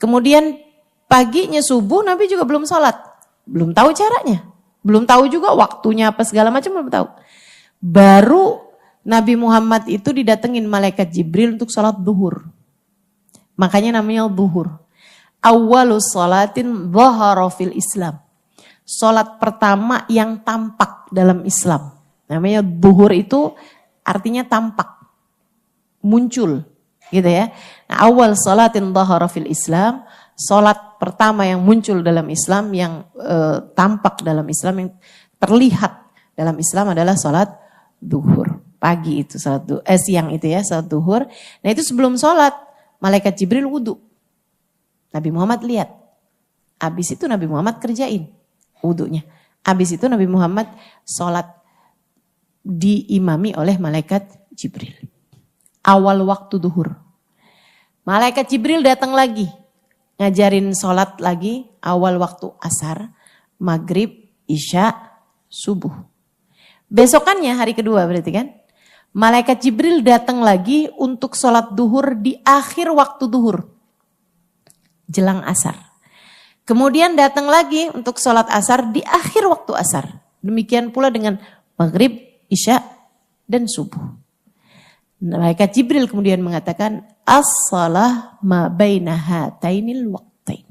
Kemudian paginya subuh Nabi juga belum sholat. Belum tahu caranya. Belum tahu juga waktunya apa segala macam, belum tahu. Baru Nabi Muhammad itu didatengin malaikat Jibril untuk sholat duhur. Makanya namanya duhur. Awwalus sholatin dhahara fil Islam. Sholat pertama yang tampak dalam Islam. Namanya duhur, itu artinya tampak. Muncul. Gitu ya. Nah, awal sholatin dhahara fil Islam. Sholat pertama yang muncul dalam Islam, yang tampak dalam Islam, yang terlihat dalam Islam adalah sholat duhur. Pagi itu sholat duhur, siang itu ya sholat duhur. Nah itu sebelum sholat, malaikat Jibril wudhu. Nabi Muhammad lihat. Habis itu Nabi Muhammad kerjain wudhunya. Habis itu Nabi Muhammad sholat diimami oleh malaikat Jibril. Awal waktu duhur. Malaikat Jibril datang lagi. Ngajarin sholat lagi awal waktu asar, maghrib, isya, subuh. Besokannya hari kedua berarti kan. Malaikat Jibril datang lagi untuk sholat duhur di akhir waktu duhur. Jelang asar. Kemudian datang lagi untuk sholat asar di akhir waktu asar. Demikian pula dengan maghrib, isya, dan subuh. Malaikat Jibril kemudian mengatakan, as-shalah ma baina hatainil waqtain.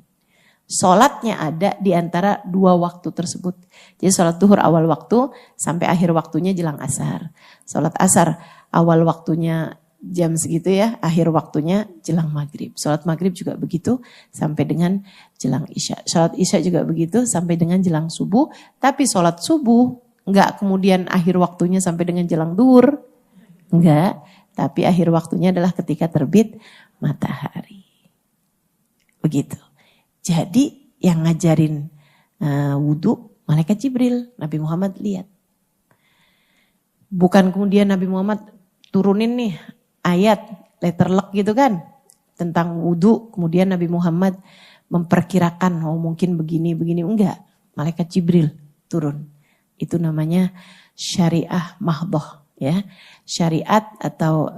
Salatnya ada di antara dua waktu tersebut. Jadi salat duhur awal waktu sampai akhir waktunya jelang asar. Salat asar awal waktunya jam segitu ya, akhir waktunya jelang maghrib. Salat maghrib juga begitu sampai dengan jelang isya. Salat isya juga begitu sampai dengan jelang subuh. Tapi salat subuh enggak kemudian akhir waktunya sampai dengan jelang duhur. Enggak. Tapi akhir waktunya adalah ketika terbit matahari. Begitu. Jadi yang ngajarin wudhu malaikat Jibril, Nabi Muhammad lihat. Bukan kemudian Nabi Muhammad turunin nih ayat letterlock gitu kan tentang wudhu, kemudian Nabi Muhammad memperkirakan mungkin begini enggak. Malaikat Jibril turun. Itu namanya syariah mahdhah ya. Syariat atau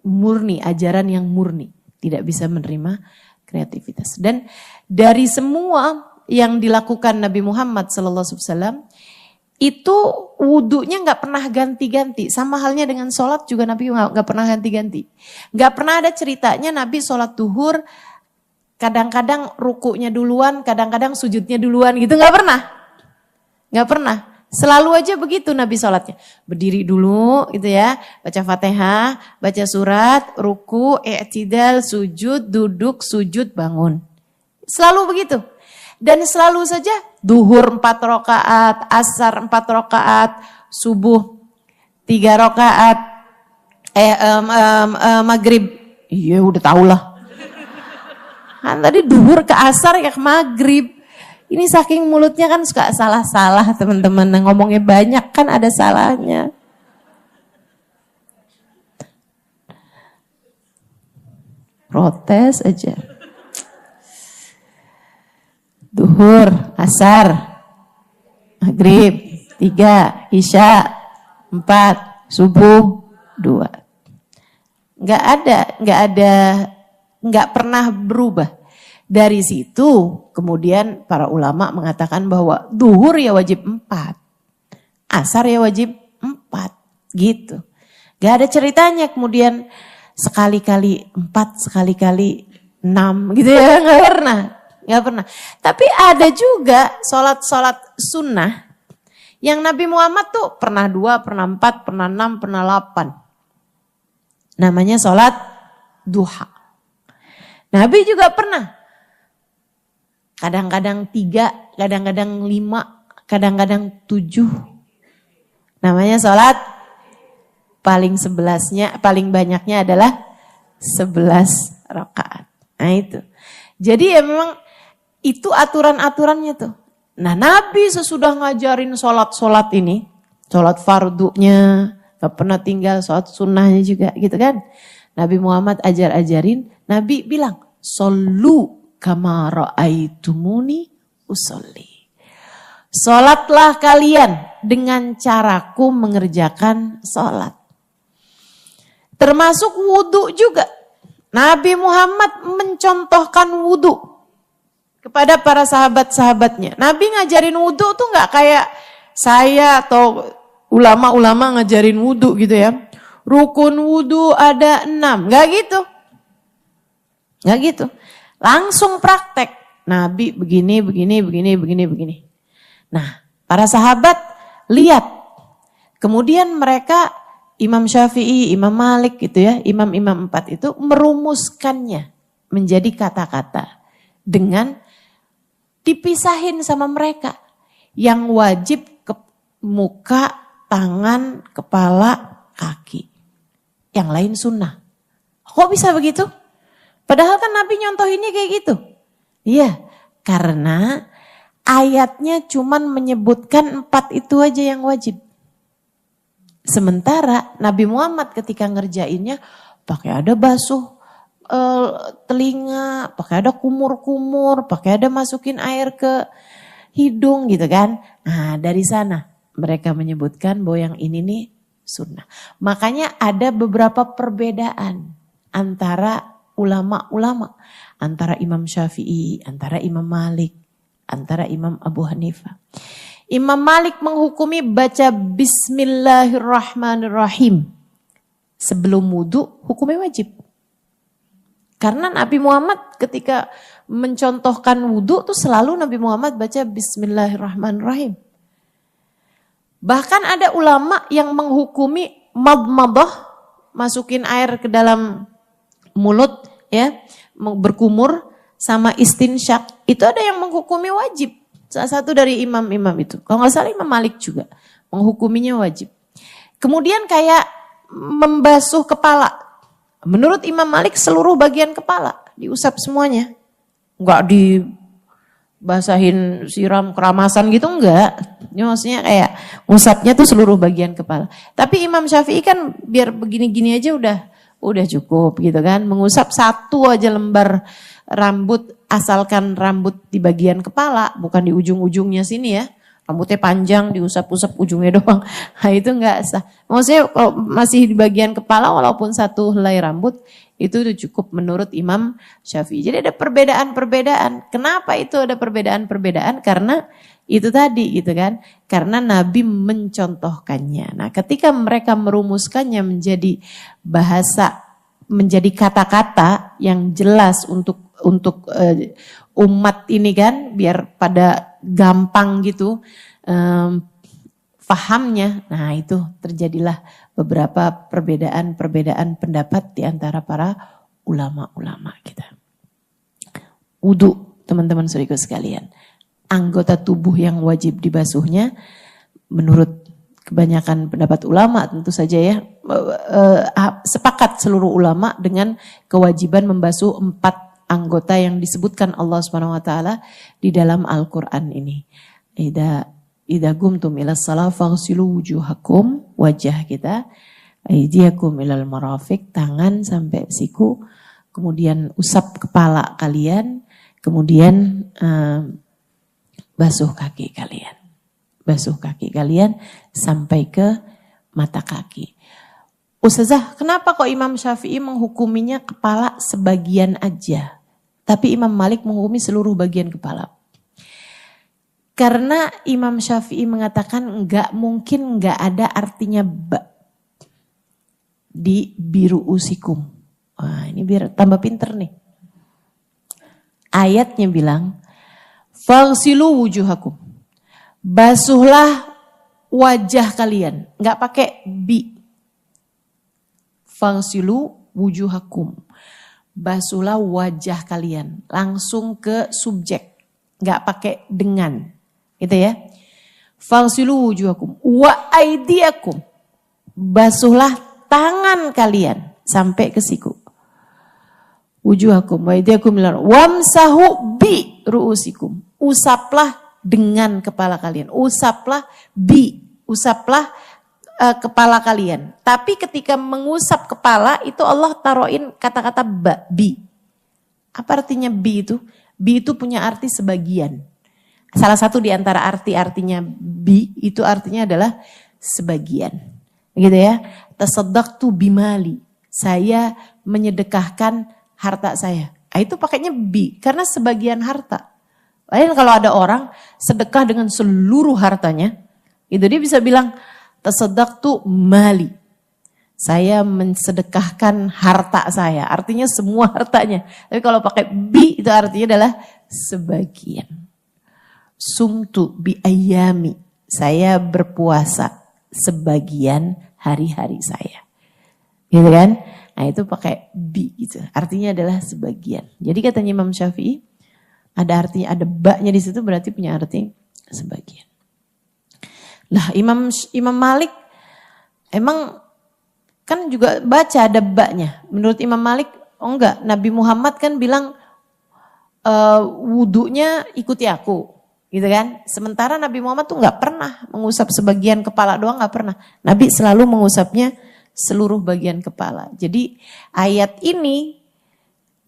murni, ajaran yang murni, tidak bisa menerima kreativitas. Dan dari semua yang dilakukan Nabi Muhammad SAW itu wudhunya nggak pernah ganti-ganti. Sama halnya dengan sholat juga Nabi nggak pernah ganti-ganti. Nggak pernah ada ceritanya Nabi sholat duhur, kadang-kadang rukunya duluan, kadang-kadang sujudnya duluan gitu. Nggak pernah. Nggak pernah. Selalu aja begitu Nabi sholatnya. Berdiri dulu gitu ya, baca Fatihah, baca surat, ruku, i'tidal, sujud, duduk, sujud, bangun. Selalu begitu. Dan selalu saja duhur 4 rakaat, asar 4 rakaat, subuh 3 rakaat, maghrib. Iya udah tau lah. Kan tadi duhur ke asar ya ke maghrib. Ini saking mulutnya kan suka salah-salah teman-teman. Ngomongnya banyak kan ada salahnya. Protes aja. Duhur, asar, maghrib, 3, isya, 4, subuh, 2. Nggak pernah berubah. Dari situ kemudian para ulama mengatakan bahwa duhur ya wajib 4, asar ya wajib 4, gitu. Gak ada ceritanya kemudian sekali-kali 4, sekali-kali 6 gitu ya, nggak pernah. Tapi ada juga sholat sunnah yang Nabi Muhammad tuh pernah 2, pernah 4, pernah 6, pernah 8. Namanya sholat duha. Nabi juga pernah. Kadang-kadang 3, kadang-kadang 5, kadang-kadang 7. Namanya sholat paling banyaknya adalah 11 rakaat. Nah itu. Jadi ya memang itu aturan-aturannya tuh. Nah Nabi sesudah ngajarin sholat ini, sholat fardunya, gak pernah tinggal sholat sunnahnya juga gitu kan. Nabi Muhammad ajarin, Nabi bilang, "Shollu kama ra'aitumuni usolli." Sholatlah kalian dengan caraku mengerjakan sholat. Termasuk wudhu juga. Nabi Muhammad mencontohkan wudhu kepada para sahabat-sahabatnya. Nabi ngajarin wudhu tuh gak kayak saya atau ulama-ulama ngajarin wudhu gitu ya. Rukun wudhu ada 6, gak gitu. Langsung praktek. Nabi begini. Nah, para sahabat lihat. Kemudian mereka Imam Syafi'i, Imam Malik gitu ya, imam-imam 4 itu merumuskannya menjadi kata-kata dengan dipisahin sama mereka. Yang wajib ke muka, tangan, kepala, kaki. Yang lain sunnah. Kok bisa begitu? Padahal kan Nabi nyontohinnya kayak gitu. Iya, karena ayatnya cuman menyebutkan 4 itu aja yang wajib. Sementara Nabi Muhammad ketika ngerjainnya pakai ada basuh telinga, pakai ada kumur-kumur, pakai ada masukin air ke hidung gitu kan. Nah dari sana mereka menyebutkan bahwa yang ini nih sunnah. Makanya ada beberapa perbedaan antara ulama-ulama. Antara Imam Syafi'i, antara Imam Malik, antara Imam Abu Hanifah. Imam Malik menghukumi baca Bismillahirrahmanirrahim. Sebelum wudhu hukumnya wajib. Karena Nabi Muhammad ketika mencontohkan wudhu tuh selalu Nabi Muhammad baca Bismillahirrahmanirrahim. Bahkan ada ulama yang menghukumi madmadah, masukin air ke dalam mulut ya, berkumur sama istinsyak. Itu ada yang menghukumi wajib. Salah satu dari imam-imam itu. Kalau nggak salah Imam Malik juga menghukuminya wajib. Kemudian kayak membasuh kepala. Menurut Imam Malik seluruh bagian kepala diusap semuanya. Enggak dibasahin siram keramasan gitu, enggak. Ini maksudnya kayak ngusapnya tuh seluruh bagian kepala. Tapi Imam Syafi'i kan biar begini-gini aja udah cukup gitu kan. Mengusap satu aja lembar rambut, asalkan rambut di bagian kepala, bukan di ujung-ujungnya sini ya. Rambutnya panjang, diusap-usap ujungnya doang. Nah itu enggak sah. Maksudnya kalau masih di bagian kepala walaupun satu helai rambut, itu udah cukup menurut Imam Syafi'i. Jadi ada perbedaan-perbedaan. Kenapa itu ada perbedaan-perbedaan? Karena itu tadi gitu kan. Karena Nabi mencontohkannya. Nah ketika mereka merumuskannya menjadi bahasa, menjadi kata-kata yang jelas untuk umat ini kan, biar pada gampang gitu fahamnya. Nah itu terjadilah beberapa perbedaan pendapat di antara para ulama-ulama kita. Wudu, teman-teman saudaraku sekalian, anggota tubuh yang wajib dibasuhnya menurut kebanyakan pendapat ulama tentu saja ya, sepakat seluruh ulama dengan kewajiban membasuh 4 anggota yang disebutkan Allah Subhanahu wa taala di dalam Al-Qur'an ini. Idza qumtum ila shalah faghsilu wujuhakum, wajah kita, aydiyakum ilal marafiq, tangan sampai siku, kemudian usap kepala kalian, kemudian basuh kaki kalian. Basuh kaki kalian sampai ke mata kaki. Ustazah, kenapa kok Imam Syafi'i menghukuminya kepala sebagian aja, tapi Imam Malik menghukumi seluruh bagian kepala? Karena Imam Syafi'i mengatakan enggak mungkin enggak ada artinya ba di biru usikum. Wah, ini biar tambah pinter nih. Ayatnya bilang, faghsilu wujuhakum. Basuhlah wajah kalian. Enggak pakai bi. Faghsilu wujuhakum. Basuhlah wajah kalian. Langsung ke subjek. Enggak pakai dengan. Gitu ya. Faghsilu wujuhakum wa aydiyakum. Basuhlah tangan kalian sampai ke siku. Wujuhakum wa aydiyakum wamsahu bi ru'usikum. Usaplah dengan kepala kalian. Usaplah kepala kalian. Tapi ketika mengusap kepala itu Allah taruhin kata-kata bi. Apa artinya bi itu? Bi itu punya arti sebagian. Salah satu di antara arti-artinya bi itu artinya adalah sebagian. Gitu ya. Tasaddaqtu bimali. Saya menyedekahkan harta saya. Nah, itu pakainya bi karena sebagian harta. Lain kalau ada orang sedekah dengan seluruh hartanya, itu dia bisa bilang tasaddaqtu mali. Saya mensedekahkan harta saya, artinya semua hartanya. Tapi kalau pakai bi itu artinya adalah sebagian. Sumtu bi ayami. Saya berpuasa sebagian hari-hari saya. Gitu kan? Nah itu pakai bi gitu. Artinya adalah sebagian. Jadi katanya Imam Syafi'i, ada artinya, ada baknya di situ berarti punya arti sebagian. Lah Imam Malik emang kan juga baca ada baknya. Menurut Imam Malik, oh enggak, Nabi Muhammad kan bilang wudunya ikuti aku. Gitu kan? Sementara Nabi Muhammad tuh enggak pernah mengusap sebagian kepala doang, enggak pernah. Nabi selalu mengusapnya seluruh bagian kepala. Jadi ayat ini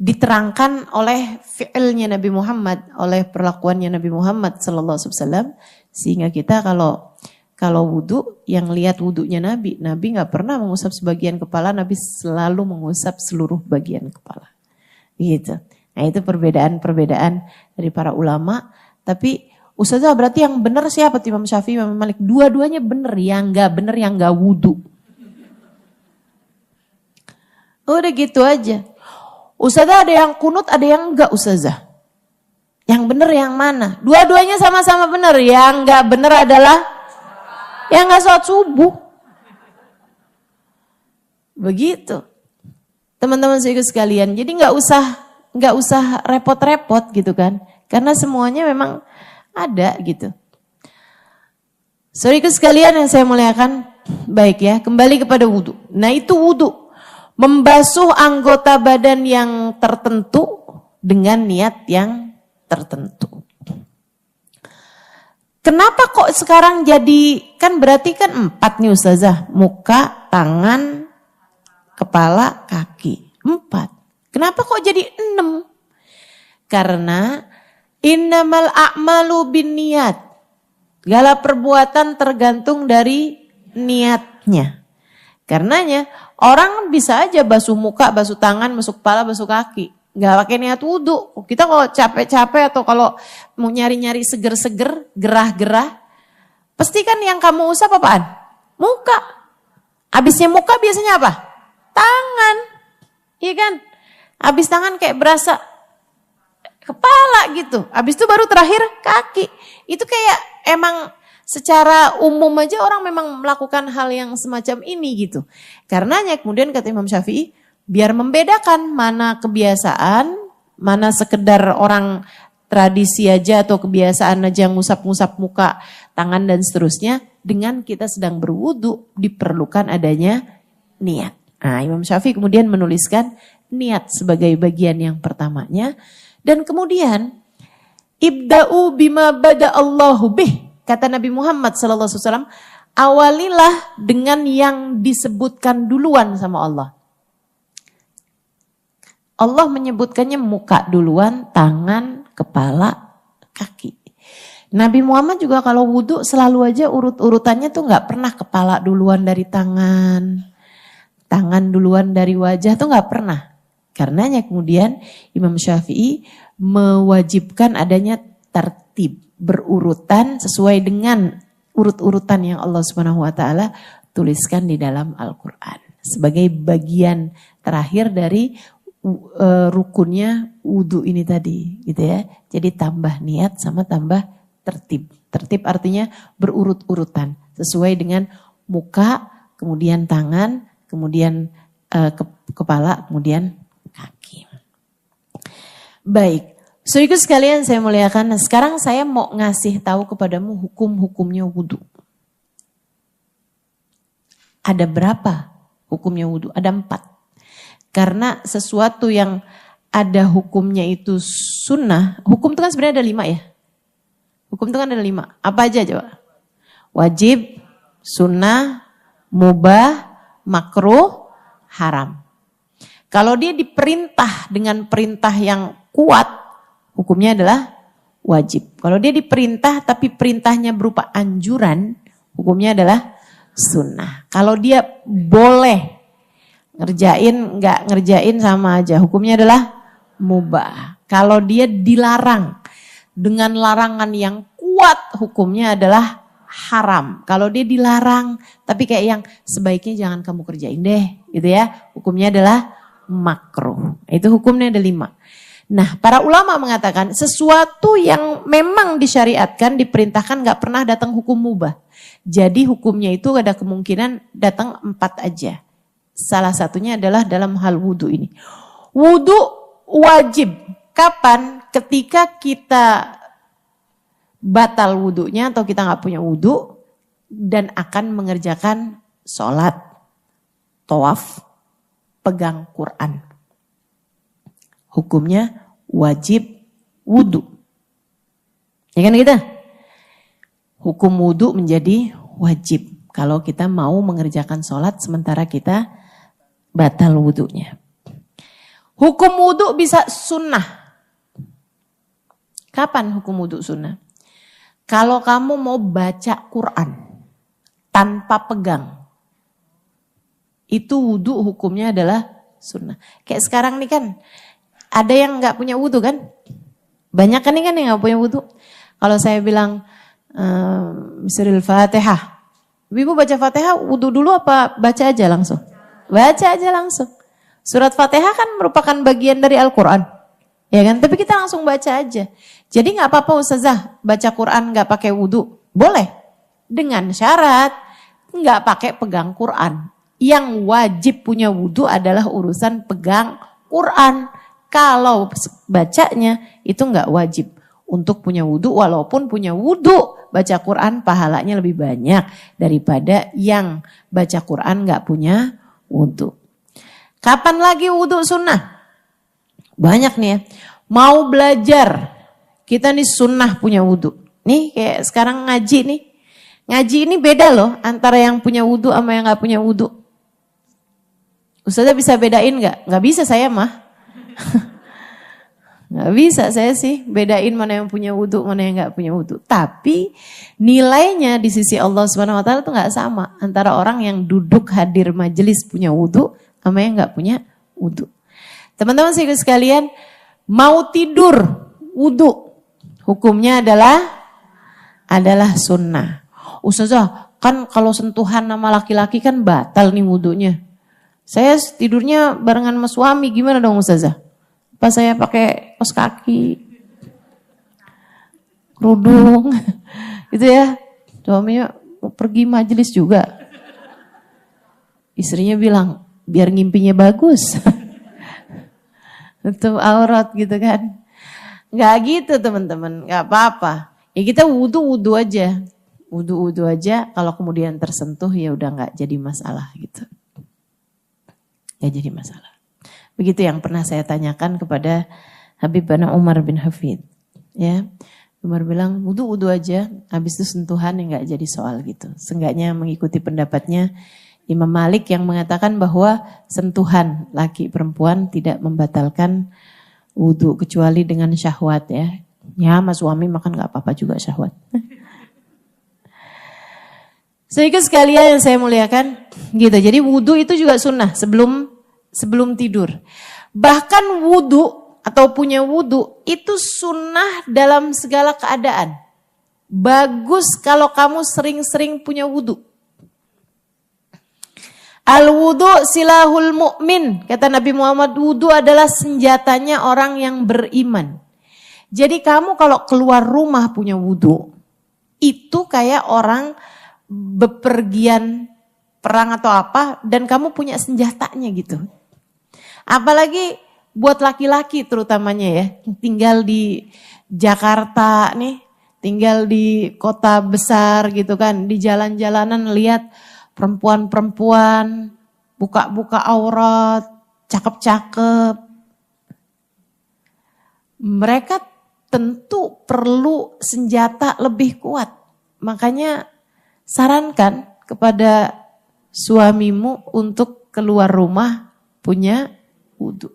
diterangkan oleh fi'ilnya Nabi Muhammad, oleh perlakuannya Nabi Muhammad sallallahu alaihi wasallam, sehingga kita kalau wudu yang lihat wudunya Nabi enggak pernah mengusap sebagian kepala, Nabi selalu mengusap seluruh bagian kepala. Gitu. Nah, itu perbedaan-perbedaan dari para ulama, tapi Ustazah berarti yang benar siapa? Imam Syafi'i, Imam Malik. Dua-duanya benar, yang enggak benar yang enggak wudu. Udah gitu aja. Ustazah ada yang kunut, ada yang enggak Ustazah. Yang benar yang mana? Dua-duanya sama-sama benar. Yang enggak benar adalah yang enggak sholat subuh. Begitu. Teman-teman sekalian. Jadi enggak usah repot-repot gitu kan. Karena semuanya memang ada gitu. Saudaraku sekalian yang saya muliakan, baik ya, kembali kepada wudu. Nah itu wudu. Membasuh anggota badan yang tertentu dengan niat yang tertentu. Kenapa kok sekarang jadi, kan berarti kan 4 nih Ustazah. Muka, tangan, kepala, kaki. 4. Kenapa kok jadi 6? Karena innamal a'malu binniyat. Segala perbuatan tergantung dari niatnya. Karenanya orang bisa aja basuh muka, basuh tangan, basuh kepala, basuh kaki. Gak pakai niat wudhu. Kita kalau capek-capek atau kalau mau nyari-nyari seger-seger, gerah-gerah, pasti kan yang kamu usap apaan? Muka. Habisnya muka biasanya apa? Tangan. Iya kan? Habis tangan kayak berasa kepala gitu. Habis itu baru terakhir kaki. Itu kayak emang secara umum aja orang memang melakukan hal yang semacam ini gitu. Karenanya kemudian kata Imam Syafi'i, biar membedakan mana kebiasaan, mana sekedar orang tradisi aja atau kebiasaan aja ngusap-ngusap muka, tangan dan seterusnya, dengan kita sedang berwudu diperlukan adanya niat. Nah, Imam Syafi'i kemudian menuliskan niat sebagai bagian yang pertamanya. Dan kemudian ibda'u bima bada Allahu bih, kata Nabi Muhammad SAW, awalilah dengan yang disebutkan duluan sama Allah. Allah menyebutkannya muka duluan, tangan, kepala, kaki. Nabi Muhammad juga kalau wudhu selalu aja urut-urutannya tuh gak pernah kepala duluan dari tangan, tangan duluan dari wajah tuh gak pernah. Karenanya kemudian Imam Syafi'i mewajibkan adanya tertib, berurutan sesuai dengan urut-urutan yang Allah Subhanahu wa taala tuliskan di dalam Al-Qur'an. Sebagai bagian terakhir dari rukunnya wudu ini tadi, gitu ya. Jadi tambah niat sama tambah tertib. Tertib artinya berurut-urutan sesuai dengan muka, kemudian tangan, kemudian kepala, kemudian kaki. Baik, saudaraku sekalian saya muliakan. Sekarang saya mau ngasih tahu kepadamu hukum-hukumnya wudu. Ada berapa hukumnya wudu? Ada 4. Karena sesuatu yang ada hukumnya itu sunnah. Hukum itu kan sebenarnya ada 5 ya. Hukum itu kan ada 5. Apa aja coba? Wajib, sunnah, mubah, makruh, haram. Kalau dia diperintah dengan perintah yang kuat, hukumnya adalah wajib. Kalau dia diperintah tapi perintahnya berupa anjuran, hukumnya adalah sunnah. Kalau dia boleh ngerjain, nggak ngerjain sama aja, hukumnya adalah mubah. Kalau dia dilarang dengan larangan yang kuat, hukumnya adalah haram. Kalau dia dilarang tapi kayak yang sebaiknya jangan kamu kerjain deh, gitu ya, hukumnya adalah makruh. Itu hukumnya ada 5. Nah, para ulama mengatakan sesuatu yang memang disyariatkan, diperintahkan gak pernah datang hukum mubah. Jadi hukumnya itu ada kemungkinan datang 4 aja. Salah satunya adalah dalam hal wudu ini. Wudu wajib. Kapan? Ketika kita batal wudunya atau kita gak punya wudu dan akan mengerjakan sholat, tawaf, pegang Quran. Hukumnya wajib wudu. Ya kan kita? Hukum wudu menjadi wajib kalau kita mau mengerjakan sholat sementara kita batal wudunya. Hukum wudu bisa sunnah. Kapan hukum wudu sunnah? Kalau kamu mau baca Quran tanpa pegang, itu wudu hukumnya adalah sunnah. Kayak sekarang nih kan, ada yang gak punya wudu kan? Banyak kan nih kan yang gak punya wudu. Kalau saya bilang, Misril Fatihah. Ibu baca Fatihah wudu dulu apa baca aja langsung? Baca aja langsung. Surat Fatihah kan merupakan bagian dari Al-Quran. Ya kan? Tapi kita langsung baca aja. Jadi gak apa-apa Ustazah, baca Quran gak pakai wudu. Boleh. Dengan syarat gak pakai pegang Quran. Yang wajib punya wudu adalah urusan pegang Quran. Kalau bacanya itu nggak wajib untuk punya wudu, walaupun punya wudu baca Quran pahalanya lebih banyak daripada yang baca Quran nggak punya wudu. Kapan lagi wudhu sunnah? Banyak nih ya. Mau belajar, kita nih sunnah punya wudhu. Nih kayak sekarang ngaji nih. Ngaji ini beda loh antara yang punya wudhu sama yang gak punya wudhu. Ustazah bisa bedain gak? Gak bisa saya mah. Gak bisa saya sih bedain mana yang punya wudhu, mana yang gak punya wudhu. Tapi nilainya di sisi Allah SWT itu gak sama. Antara orang yang duduk hadir majelis punya wudhu sama yang gak punya wudhu. Teman-teman sekalian, mau tidur wudhu, hukumnya adalah sunnah. Ustazah, kan kalau sentuhan sama laki-laki kan batal nih wudhunya. Saya tidurnya barengan sama suami, gimana dong Ustazah? Pas saya pakai kaos kaki, kerudung, gitu ya. Suaminya mau pergi majelis juga. Istrinya bilang, biar ngimpinya bagus. Itu aurat gitu kan. Nggak gitu teman-teman, nggak apa-apa. Ya kita wudhu aja. Wudhu aja, kalau kemudian tersentuh ya udah nggak jadi masalah gitu. Ya jadi masalah. Begitu yang pernah saya tanyakan kepada Habib Bana Umar bin Hafid. Ya, Umar bilang wudhu aja, habis itu sentuhan yang nggak jadi soal gitu. Seenggaknya mengikuti pendapatnya Imam Malik yang mengatakan bahwa sentuhan laki perempuan tidak membatalkan wudhu kecuali dengan syahwat ya. Ya, sama suami makan nggak apa-apa juga syahwat. Sehingga sekalian yang saya muliakan, gitu. Jadi wudhu itu juga sunnah sebelum tidur. Bahkan wudhu atau punya wudhu itu sunnah dalam segala keadaan. Bagus kalau kamu sering-sering punya wudhu. Al-wudhu silahul mu'min. Kata Nabi Muhammad, wudhu adalah senjatanya orang yang beriman. Jadi kamu kalau keluar rumah punya wudhu, itu kayak orang bepergian perang atau apa dan kamu punya senjatanya gitu. Apalagi buat laki-laki terutamanya ya, tinggal di Jakarta nih, tinggal di kota besar gitu kan, di jalan-jalanan lihat perempuan-perempuan buka-buka aurat, cakep-cakep. Mereka tentu perlu senjata lebih kuat. Makanya sarankan kepada suamimu untuk keluar rumah punya wudhu.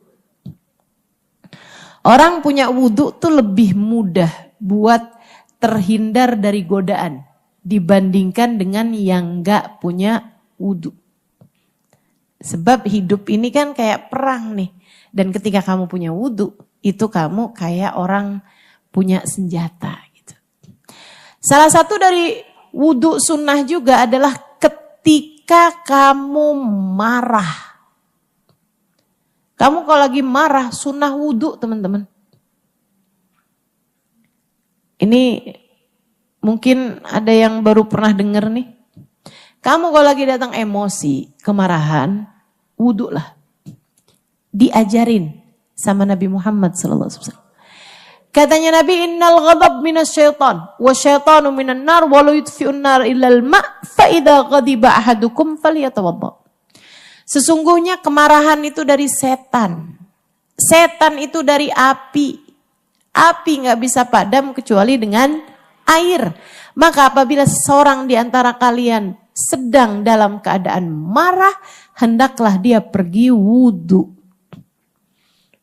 Orang punya wudhu tuh lebih mudah buat terhindar dari godaan dibandingkan dengan yang gak punya wudhu. Sebab hidup ini kan kayak perang nih. Dan ketika kamu punya wudhu, itu kamu kayak orang punya senjata gitu. Salah satu dari wudhu sunnah juga adalah ketika kamu marah. Kamu kalau lagi marah sunnah wudhu teman-teman. Ini mungkin ada yang baru pernah dengar nih. Kamu kalau lagi datang emosi, kemarahan, wudhu lah. Diajarin sama Nabi Muhammad SAW. Katanya Nabi, innal ghadab minas syaitan, wa syaitanu minan nar, wa la yutfi'un nar illal ma' fa idza ghadiba ahadukum falyatawadda. Sesungguhnya kemarahan itu dari setan. Setan itu dari api. Api nggak bisa padam kecuali dengan air. Maka apabila seorang di antara kalian sedang dalam keadaan marah, hendaklah dia pergi wudhu.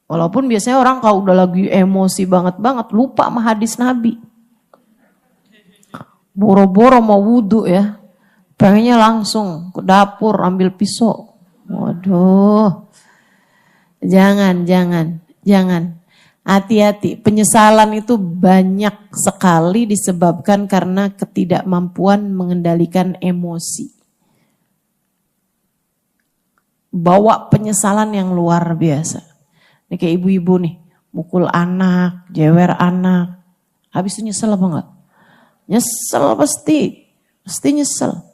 Walaupun biasanya orang kalau udah lagi emosi banget lupa sama hadis Nabi. Boro-boro mau wudhu ya. Pengennya langsung ke dapur ambil pisau. Waduh. Jangan. Hati-hati. Penyesalan itu banyak sekali disebabkan karena ketidakmampuan mengendalikan emosi. Bawa penyesalan yang luar biasa. Ini kayak ibu-ibu nih, mukul anak, jewer anak. Habis itu nyesel apa enggak? Nyesel pasti nyesel.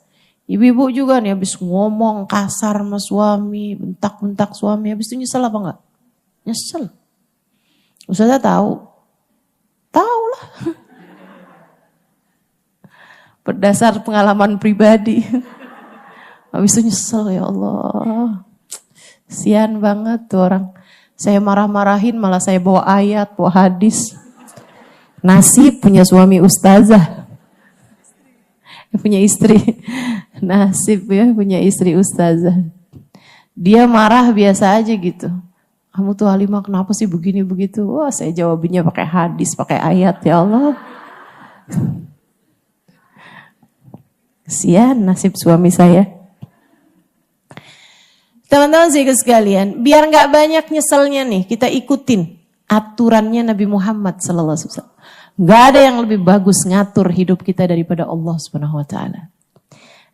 Ibu-ibu juga nih habis ngomong kasar sama suami, bentak-bentak suami, habis itu nyesel apa enggak? Nyesel. Ustazah tahu? Tahu lah. Berdasar pengalaman pribadi. Habis itu nyesel, ya Allah. Sian banget tuh orang. Saya marah-marahin malah saya bawa ayat, bawa hadis. Nasib punya suami ustazah. Punya istri. Nasib ya punya istri ustazah. Dia marah biasa aja gitu. Kamu tuh Halimah kenapa sih begini begitu? Wah saya jawabinnya pakai hadis, pakai ayat ya Allah. Kesian nasib suami saya. Teman-teman sekalian, biar nggak banyak nyeselnya nih, kita ikutin aturannya Nabi Muhammad SAW. Nggak ada yang lebih bagus ngatur hidup kita daripada Allah Subhanahu Wa Taala.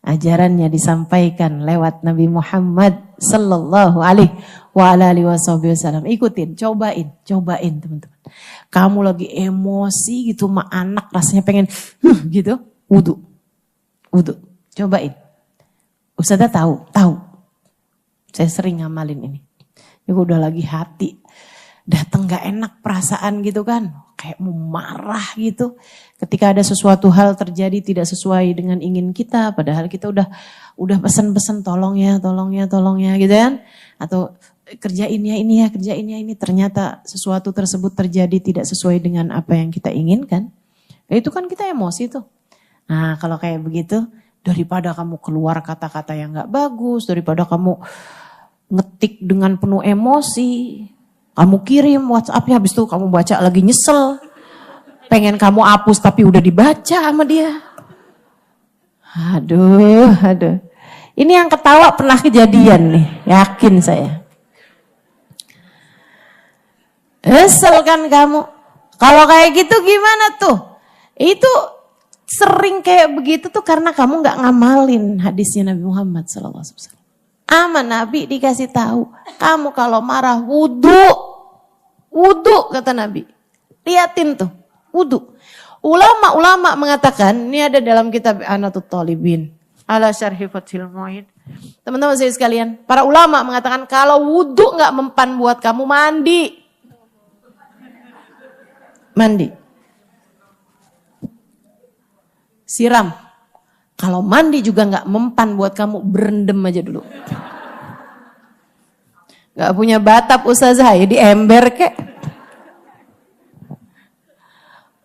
Ajarannya disampaikan lewat Nabi Muhammad Sallallahu Alaihi Wasallam. Ikutin, cobain teman-teman. Kamu lagi emosi gitu sama anak, rasanya pengen gitu, wudu. Cobain. Ustazah tahu. Saya sering ngamalin ini. Ini udah lagi hati, datang gak enak perasaan gitu kan, kayak mau marah gitu. Ketika ada sesuatu hal terjadi tidak sesuai dengan ingin kita, padahal kita udah pesan-pesan tolong ya gitu kan. Atau kerjain ya ini, ternyata sesuatu tersebut terjadi tidak sesuai dengan apa yang kita inginkan. Itu kan kita emosi tuh. Nah kalau kayak begitu, daripada kamu keluar kata-kata yang gak bagus, daripada kamu ngetik dengan penuh emosi, kamu kirim WhatsApp-nya, habis itu kamu baca lagi nyesel. Pengen kamu hapus tapi udah dibaca sama dia. Aduh. Ini yang ketawa pernah kejadian nih, yakin saya. Nyesel kan kamu. Kalau kayak gitu gimana tuh? Itu sering kayak begitu tuh karena kamu gak ngamalin hadisnya Nabi Muhammad SAW. Ama Nabi dikasih tahu, kamu kalau marah wudu kata Nabi. Liatin tuh, wudu. Ulama mengatakan, ini ada dalam kitab Anatut Talibin ala Syarhi Fathil Mu'in. Teman-teman saya sekalian, para ulama mengatakan kalau wudu nggak mempan buat kamu mandi. Siram. Kalau mandi juga nggak mempan buat kamu, berendam aja dulu. Nggak punya batap ustazah ya di ember kek.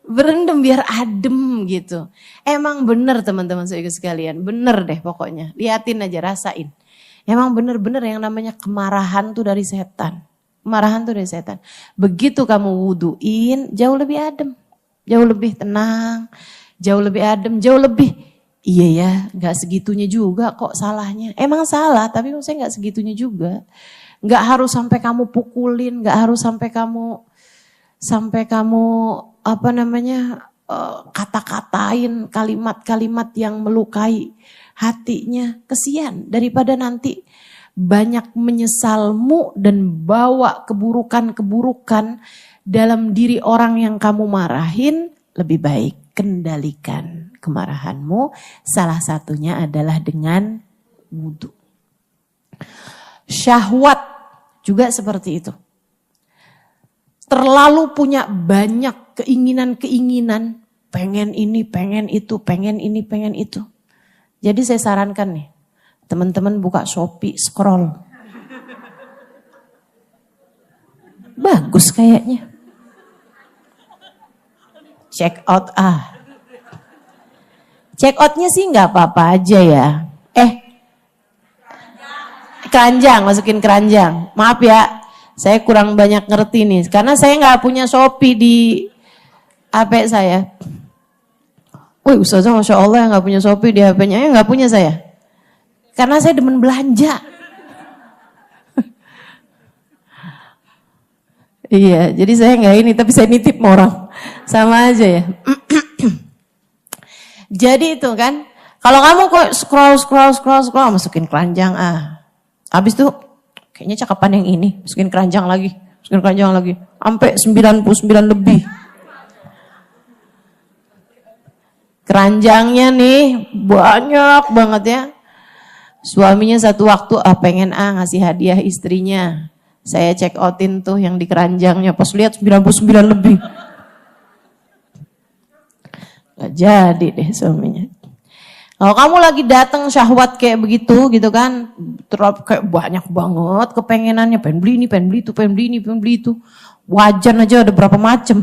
Berendam biar adem gitu. Emang bener teman-teman saya sekalian, bener deh pokoknya. Liatin aja, rasain. Emang bener-bener yang namanya kemarahan tuh dari setan. Begitu kamu wuduin, jauh lebih adem, jauh lebih tenang, jauh lebih adem, jauh lebih. Iya ya, gak segitunya juga kok salahnya. Emang salah, tapi maksudnya gak segitunya juga. Gak harus sampai kamu pukulin, gak harus sampai kamu kata-katain kalimat-kalimat yang melukai hatinya. Kesian, daripada nanti banyak menyesalmu dan bawa keburukan-keburukan dalam diri orang yang kamu marahin, lebih baik kendalikan kemarahanmu, salah satunya adalah dengan wudu. Syahwat juga seperti itu. Terlalu punya banyak keinginan-keinginan, pengen ini, pengen itu, pengen ini, pengen itu. Jadi saya sarankan nih, teman-teman buka Shopee, scroll. Bagus kayaknya. Check out Check outnya sih nggak apa-apa aja ya. Keranjang, masukin keranjang. Maaf ya, saya kurang banyak ngerti nih. Karena saya nggak punya Shopee di HP saya. Wih ustazah Masya Allah yang nggak punya Shopee di HP-nya. Nggak punya saya. Karena saya demen belanja. Iya, jadi saya nggak ini, tapi saya nitip sama orang. Sama aja ya. Jadi itu kan, kalau kamu kok scroll, masukin keranjang habis itu kayaknya cakapan yang ini, masukin keranjang lagi, sampai 99 lebih. Keranjangnya nih banyak banget ya. Suaminya satu waktu pengen ngasih hadiah istrinya. Saya check outin tuh yang di keranjangnya, pas lihat 99 lebih. Gak jadi deh suaminya. Kalau kamu lagi datang syahwat kayak begitu gitu kan, terus kayak banyak banget kepengenannya, pengen beli ini, pengen beli itu, pengen beli ini, pengen beli itu. Wajan aja ada berapa macam.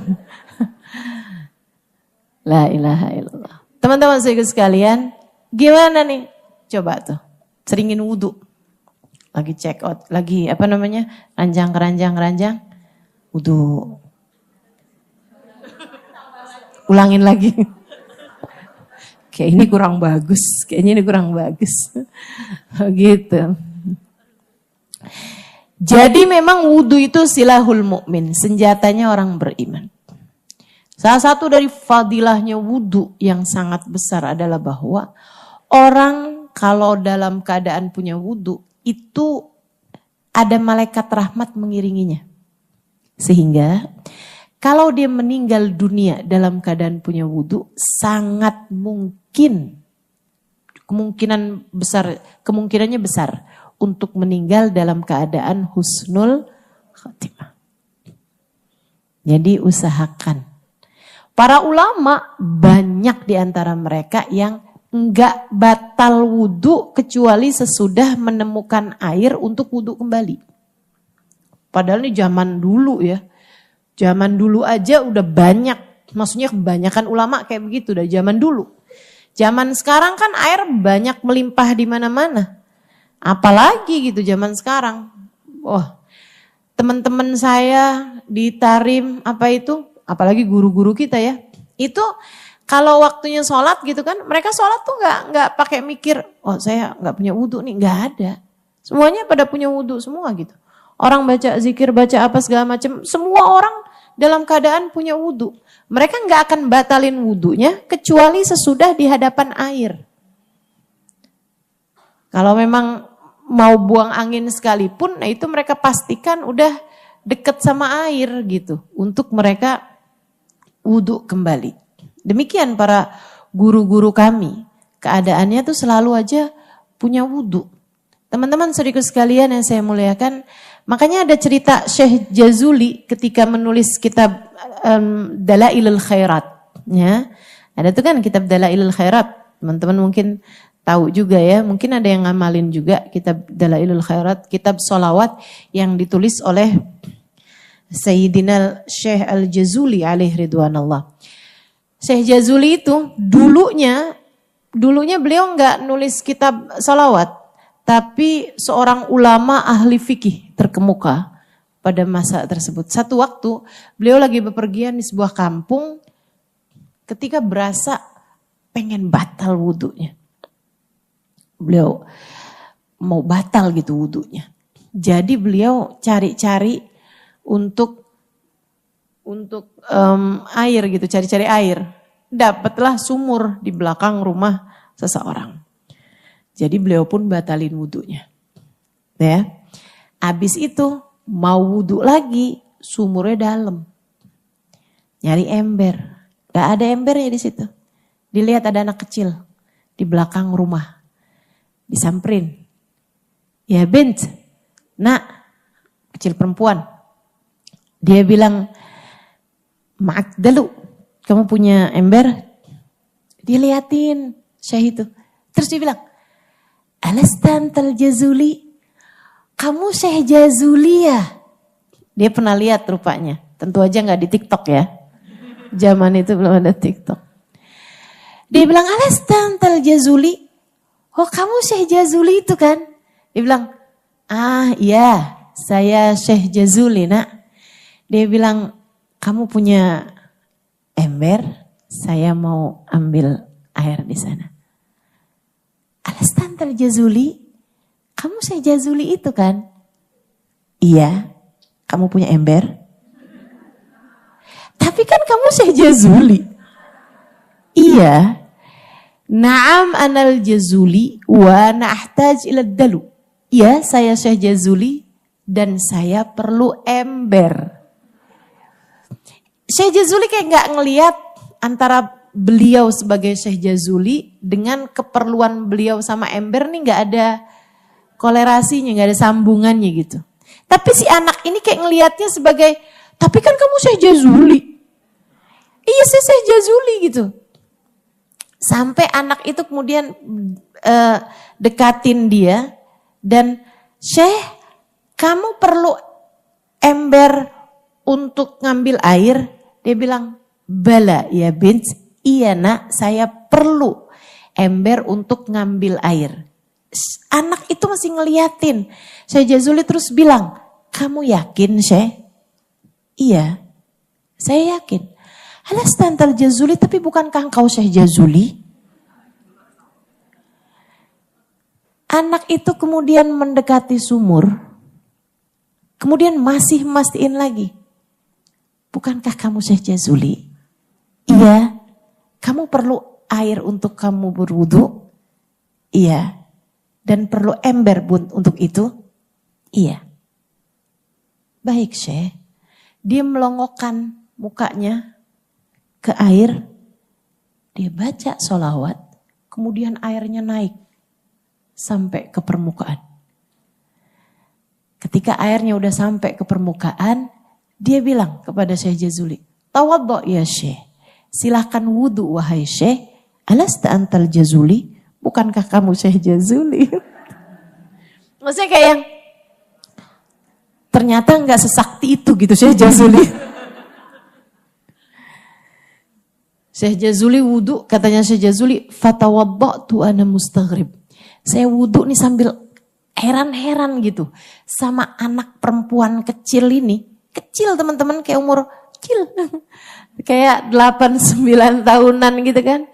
La ilaha illallah. Teman-teman sekalian, gimana nih? Coba tuh, seringin wudhu. Lagi check out, lagi ranjang, wudhu. Ulangin lagi. Kayaknya ini kurang bagus. Gitu. Jadi memang wudhu itu silahul mukmin, senjatanya orang beriman. Salah satu dari fadilahnya wudhu yang sangat besar adalah bahwa orang kalau dalam keadaan punya wudhu itu ada malaikat rahmat mengiringinya. Sehingga kalau dia meninggal dunia dalam keadaan punya wudhu, sangat mungkin, kemungkinannya besar untuk meninggal dalam keadaan husnul khatimah. Jadi usahakan. Para ulama banyak di antara mereka yang enggak batal wudhu kecuali sesudah menemukan air untuk wudhu kembali. Padahal ini zaman dulu ya. Zaman dulu aja udah banyak, maksudnya kebanyakan ulama kayak begitu udah zaman dulu. Zaman sekarang kan air banyak melimpah di mana-mana. Apalagi gitu zaman sekarang. Wah, teman-teman saya di Tarim apalagi guru-guru kita ya. Itu kalau waktunya sholat gitu kan, mereka sholat tuh nggak pakai mikir, oh saya nggak punya wudhu nih, nggak ada. Semuanya pada punya wudhu semua gitu. Orang baca zikir, baca apa segala macam, semua orang dalam keadaan punya wudhu. Mereka nggak akan batalin wudhunya kecuali sesudah di hadapan air. Kalau memang mau buang angin sekalipun, nah itu mereka pastikan udah deket sama air gitu. Untuk mereka wudhu kembali. Demikian para guru-guru kami. Keadaannya tuh selalu aja punya wudhu. Teman-teman saudaraku sekalian yang saya muliakan, makanya ada cerita Syekh Jazuli ketika menulis kitab Dalailul Khairat. Ya. Ada tuh kan kitab Dalailul Khairat. Teman-teman mungkin tahu juga ya, mungkin ada yang ngamalin juga kitab Dalailul Khairat, kitab sholawat yang ditulis oleh Sayyidina Syekh Al-Jazuli alaihi ridwanallah. Syekh Jazuli itu dulunya beliau enggak nulis kitab sholawat, tapi seorang ulama ahli fikih terkemuka pada masa tersebut. Satu waktu beliau lagi bepergian di sebuah kampung ketika berasa pengen batal wudhunya. Beliau mau batal gitu wudhunya. Jadi beliau cari-cari untuk air gitu, cari-cari air. Dapatlah sumur di belakang rumah seseorang. Jadi beliau pun batalin wudhunya. Ya. Habis itu mau wudhu lagi, sumurnya dalam. Nyari ember. Gak ada embernya di situ. Dilihat ada anak kecil di belakang rumah. Disamperin. Ya bint, nak, kecil perempuan. Dia bilang, maaf dulu, kamu punya ember? Diliatin Syekh itu. Terus dia bilang, Alastantal Jazuli, kamu Syekh Jazuli ya? Dia pernah lihat rupanya. Tentu aja gak di TikTok ya. Zaman itu belum ada TikTok. Dia bilang, Alastantal Jazuli, oh kamu Syekh Jazuli itu kan? Dia bilang, iya saya Syekh Jazuli nak. Dia bilang, kamu punya ember, saya mau ambil air di sana. Alastantal Jazuli, kamu Syekh Jazuli itu kan? Iya, kamu punya ember. Tapi kan kamu Syekh Jazuli. Iya. Naam anal Jazuli wa nahtaj ila dalu. Iya, saya Syekh Jazuli dan saya perlu ember. Syekh Jazuli kayak gak ngelihat antara beliau sebagai Syekh Jazuli dengan keperluan beliau sama ember nih gak ada kolerasinya, gak ada sambungannya gitu. Tapi si anak ini kayak ngelihatnya sebagai, tapi kan kamu Syekh Jazuli. Iya saya Syekh Jazuli gitu. Sampai anak itu kemudian dekatin dia dan Syekh, kamu perlu ember untuk ngambil air? Dia bilang, bala ya bint, iya nak, saya perlu ember untuk ngambil air. Anak itu masih ngeliatin. Syekh Jazuli terus bilang, kamu yakin Syekh? Iya, saya yakin. Alastantal Jazuli, tapi bukankah engkau Syekh Jazuli? Anak itu kemudian mendekati sumur, kemudian masih mastiin lagi. Bukankah kamu Syekh Jazuli? Iya. Kamu perlu air untuk kamu berwudu? Iya. Dan perlu ember untuk itu? Iya. Baik Syekh. Dia melongokkan mukanya ke air, dia baca sholawat, kemudian airnya naik sampai ke permukaan. Ketika airnya udah sampai ke permukaan, dia bilang kepada Syekh Jazuli, tawaddo ya Syekh, silahkan wudu wahai Syekh, alasta antal Jazuli, bukankah kamu Syekh Jazuli? Maksudnya kayak yang ternyata nggak sesakti itu gitu Syekh Jazuli. Syekh Jazuli wudu, katanya Syekh Jazuli, fatawadda'tu ana mustaghrib. Saya wudu nih sambil heran-heran gitu sama anak perempuan kecil ini. Kecil teman-teman, kayak umur kecil. Kayak 8-9 tahunan gitu kan.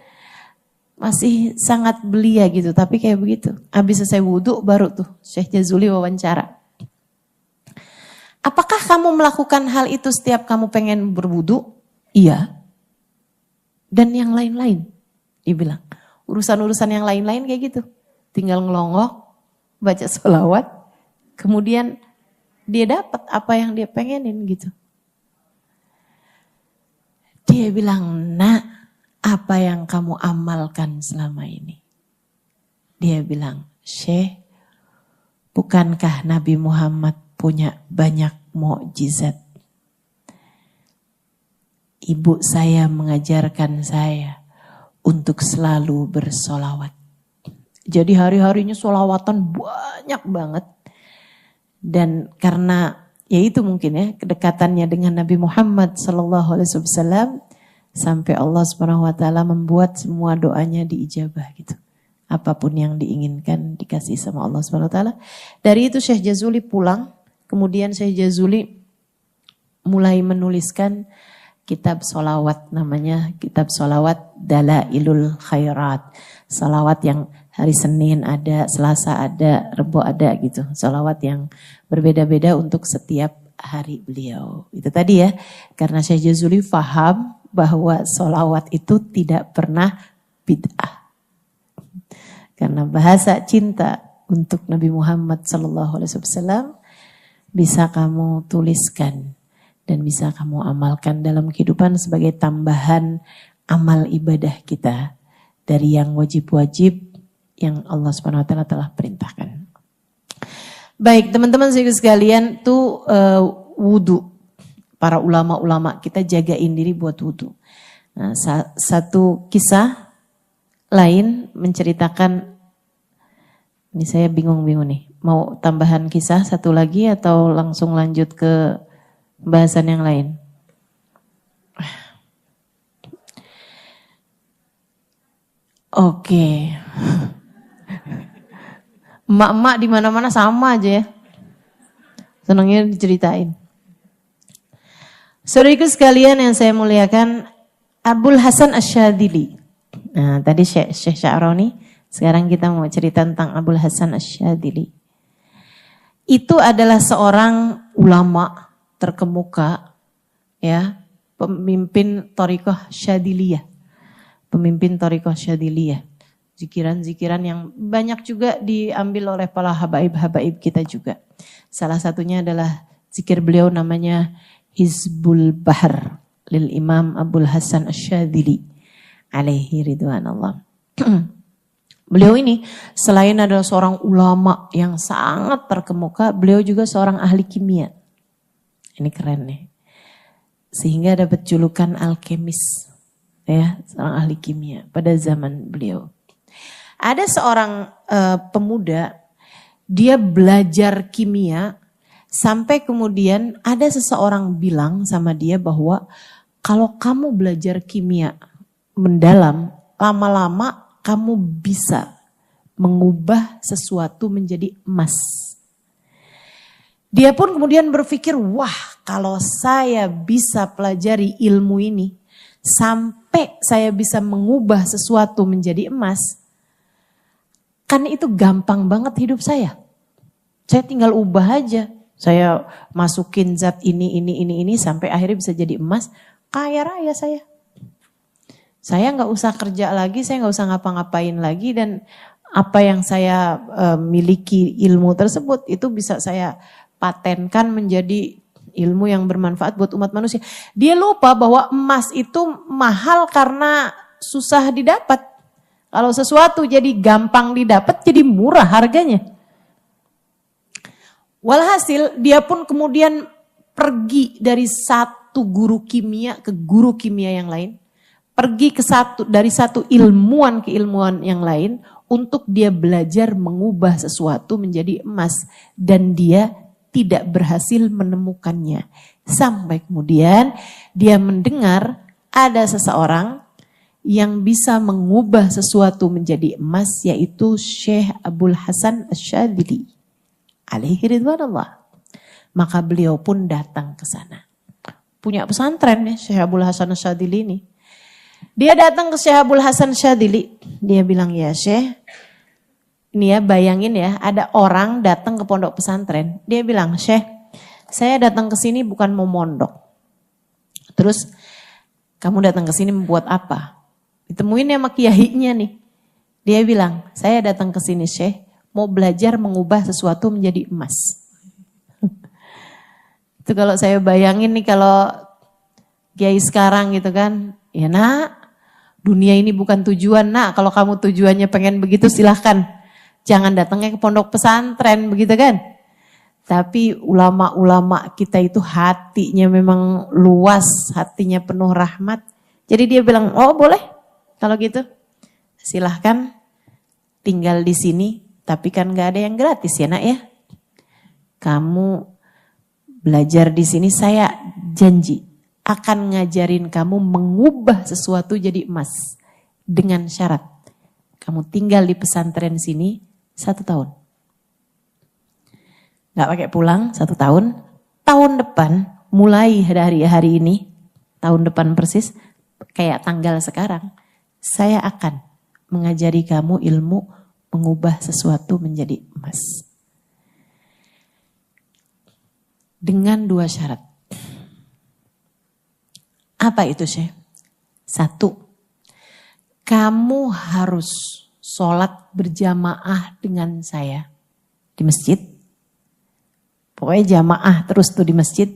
Masih sangat belia gitu, tapi kayak begitu. Habis selesai wudu baru tuh Syekh Jazuli wawancara. Apakah kamu melakukan hal itu setiap kamu pengen berwudu? Iya. Dan yang lain-lain, dia bilang. Urusan-urusan yang lain-lain kayak gitu. Tinggal ngelongok, baca sholawat, kemudian dia dapat apa yang dia pengenin gitu. Dia bilang, nak, apa yang kamu amalkan selama ini? Dia bilang, Syekh, bukankah Nabi Muhammad punya banyak mukjizat? Ibu saya mengajarkan saya untuk selalu bersolawat. Jadi hari-harinya solawatan banyak banget. Dan karena ya itu mungkin ya kedekatannya dengan Nabi Muhammad SAW sampai Allah SWT membuat semua doanya diijabah gitu. Apapun yang diinginkan dikasih sama Allah SWT. Dari itu Syekh Jazuli pulang. Kemudian Syekh Jazuli mulai menuliskan kitab solawat, namanya kitab solawat Dalailul Khairat. Solawat yang hari Senin ada, Selasa ada, Rebo ada gitu. Solawat yang berbeda-beda untuk setiap hari beliau. Itu tadi ya, karena Syekh Jazuli faham bahwa solawat itu tidak pernah bid'ah. Karena bahasa cinta untuk Nabi Muhammad SAW bisa kamu tuliskan. Dan bisa kamu amalkan dalam kehidupan sebagai tambahan amal ibadah kita dari yang wajib-wajib yang Allah SWT telah perintahkan. Baik teman-teman sekalian, tuh wudu. Para ulama-ulama kita jagain diri buat wudu. Nah, satu kisah lain menceritakan, ini saya bingung-bingung nih, mau tambahan kisah satu lagi atau langsung lanjut ke bahasan yang lain? Oke. Emak-emak di mana-mana sama aja ya. Senangnya diceritain. Saudariku sekalian yang saya muliakan, Abul Hasan Asy-Syadzili. Nah, tadi Syekh Sya'roni, sekarang kita mau cerita tentang Abul Hasan Asy-Syadzili. Itu adalah seorang ulama terkemuka, ya, pemimpin Thariqah Syadziliyah, pemimpin Thariqah Syadziliyah, zikiran-zikiran yang banyak juga diambil oleh para habaib-habaib kita juga. Salah satunya adalah zikir beliau namanya Hizbul Bahr lil Imam Abul Hasan Asy-Syadzili alaihi ridwanallah. Beliau ini selain adalah seorang ulama yang sangat terkemuka, beliau juga seorang ahli kimia. Ini keren nih. Sehingga dapat julukan alkemis. ya, seorang ahli kimia pada zaman beliau. Ada seorang pemuda, dia belajar kimia sampai kemudian ada seseorang bilang sama dia bahwa kalau kamu belajar kimia mendalam, lama-lama kamu bisa mengubah sesuatu menjadi emas. Dia pun kemudian berpikir, wah kalau saya bisa pelajari ilmu ini sampai saya bisa mengubah sesuatu menjadi emas, kan itu gampang banget hidup saya. Saya tinggal ubah aja. Saya masukin zat ini sampai akhirnya bisa jadi emas, kaya raya saya. Saya nggak usah kerja lagi, saya nggak usah ngapa-ngapain lagi, dan apa yang saya miliki ilmu tersebut itu bisa saya patenkan menjadi ilmu yang bermanfaat buat umat manusia. Dia lupa bahwa emas itu mahal karena susah didapat. Kalau sesuatu jadi gampang didapat, jadi murah harganya. Walhasil dia pun kemudian pergi dari satu guru kimia ke guru kimia yang lain. Pergi dari satu ilmuwan ke ilmuwan yang lain untuk dia belajar mengubah sesuatu menjadi emas. Dan dia tidak berhasil menemukannya. Sampai kemudian dia mendengar ada seseorang yang bisa mengubah sesuatu menjadi emas, yaitu Syekh Abdul Hasan Asy-Syadzili alaihi ridwanullah. Maka beliau pun datang ke sana. Punya pesantren ya Syekh Abdul Hasan Asy-Syadzili ini. Dia datang ke Syekh Abdul Hasan Asy-Syadzili. Dia bilang, ya Syekh, ini ya bayangin ya, ada orang datang ke pondok pesantren. Dia bilang, Syekh, saya datang ke sini bukan mau mondok. Terus kamu datang ke sini membuat apa? Ditemuin sama kiainya nih. Dia bilang, saya datang ke sini Syekh, mau belajar mengubah sesuatu menjadi emas. Itu kalau saya bayangin nih, kalau kiai sekarang gitu kan, ya nak, dunia ini bukan tujuan nak. Kalau kamu tujuannya pengen begitu silahkan. Jangan datangnya ke pondok pesantren begitu kan. Tapi ulama-ulama kita itu hatinya memang luas, hatinya penuh rahmat. Jadi dia bilang, oh boleh kalau gitu. Silahkan tinggal di sini. Tapi kan gak ada yang gratis ya nak ya. Kamu belajar di sini, saya janji akan ngajarin kamu mengubah sesuatu jadi emas. Dengan syarat kamu tinggal di pesantren sini 1 tahun. Gak pakai pulang 1 tahun. Tahun depan, mulai dari hari ini, tahun depan persis, kayak tanggal sekarang, saya akan mengajari kamu ilmu mengubah sesuatu menjadi emas. Dengan 2 syarat. Apa itu Syekh? 1, kamu harus sholat berjamaah dengan saya di masjid. Pokoknya jamaah terus tuh di masjid.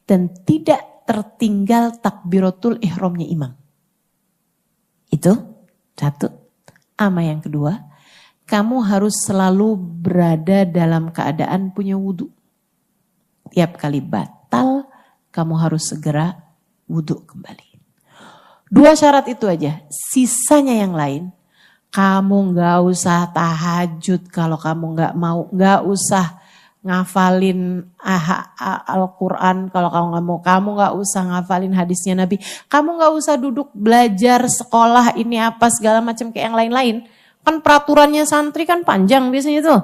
Dan tidak tertinggal takbiratul ihramnya imam. Itu 1. Ama yang kedua, kamu harus selalu berada dalam keadaan punya wudhu. Tiap kali batal, kamu harus segera wudhu kembali. 2 syarat itu aja. Sisanya yang lain, kamu gak usah tahajud kalau kamu gak mau. Gak usah ngafalin Al-Quran kalau kamu gak mau. Kamu gak usah ngafalin hadisnya Nabi. Kamu gak usah duduk belajar sekolah ini apa segala macam kayak yang lain-lain. Kan peraturannya santri kan panjang biasanya tuh.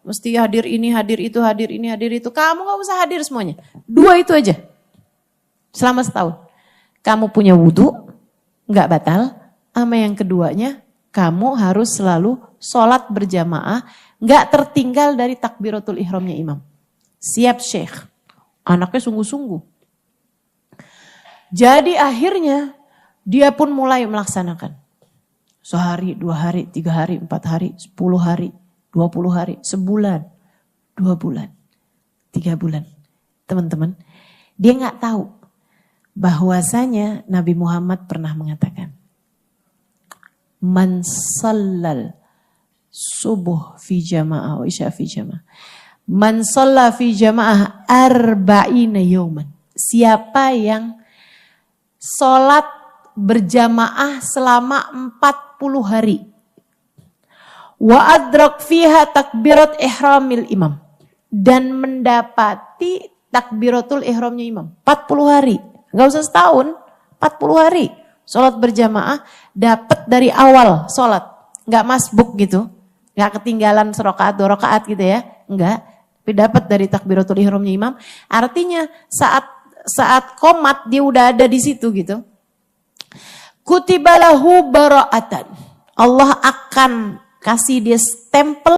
Mesti hadir ini, hadir itu, hadir ini, hadir itu. Kamu gak usah hadir semuanya. 2 itu aja. Selama 1 tahun. Kamu punya wudhu, gak batal. Sama yang keduanya, kamu harus selalu sholat berjamaah. Gak tertinggal dari takbiratul ihramnya imam. Siap Syekh. Anaknya sungguh-sungguh. Jadi akhirnya dia pun mulai melaksanakan. Sehari, 2 hari, 3 hari, 4 hari, 10 hari, 20 hari, sebulan, 2 bulan, 3 bulan. Teman-teman, dia gak tahu bahwasanya Nabi Muhammad pernah mengatakan, man sallal subuh fi jama'ah wa isya fi jama'ah. Man shalla fi jama'ah arba'ina yawman. Siapa yang sholat berjamaah selama 40 hari. Wa adrak fiha takbirat ihramil imam. Dan mendapati takbiratul ihramnya imam. 40 hari. Gak usah setahun, 40 hari. Sholat berjamaah dapat dari awal sholat. Gak masbuk gitu. Gak ketinggalan serakaat, 2 rakaat gitu ya. Enggak. Tapi dapat dari takbiratul ihramnya imam. Artinya saat qomat dia udah ada di situ gitu. Kutibalahu bara'atan. Allah akan kasih dia stempel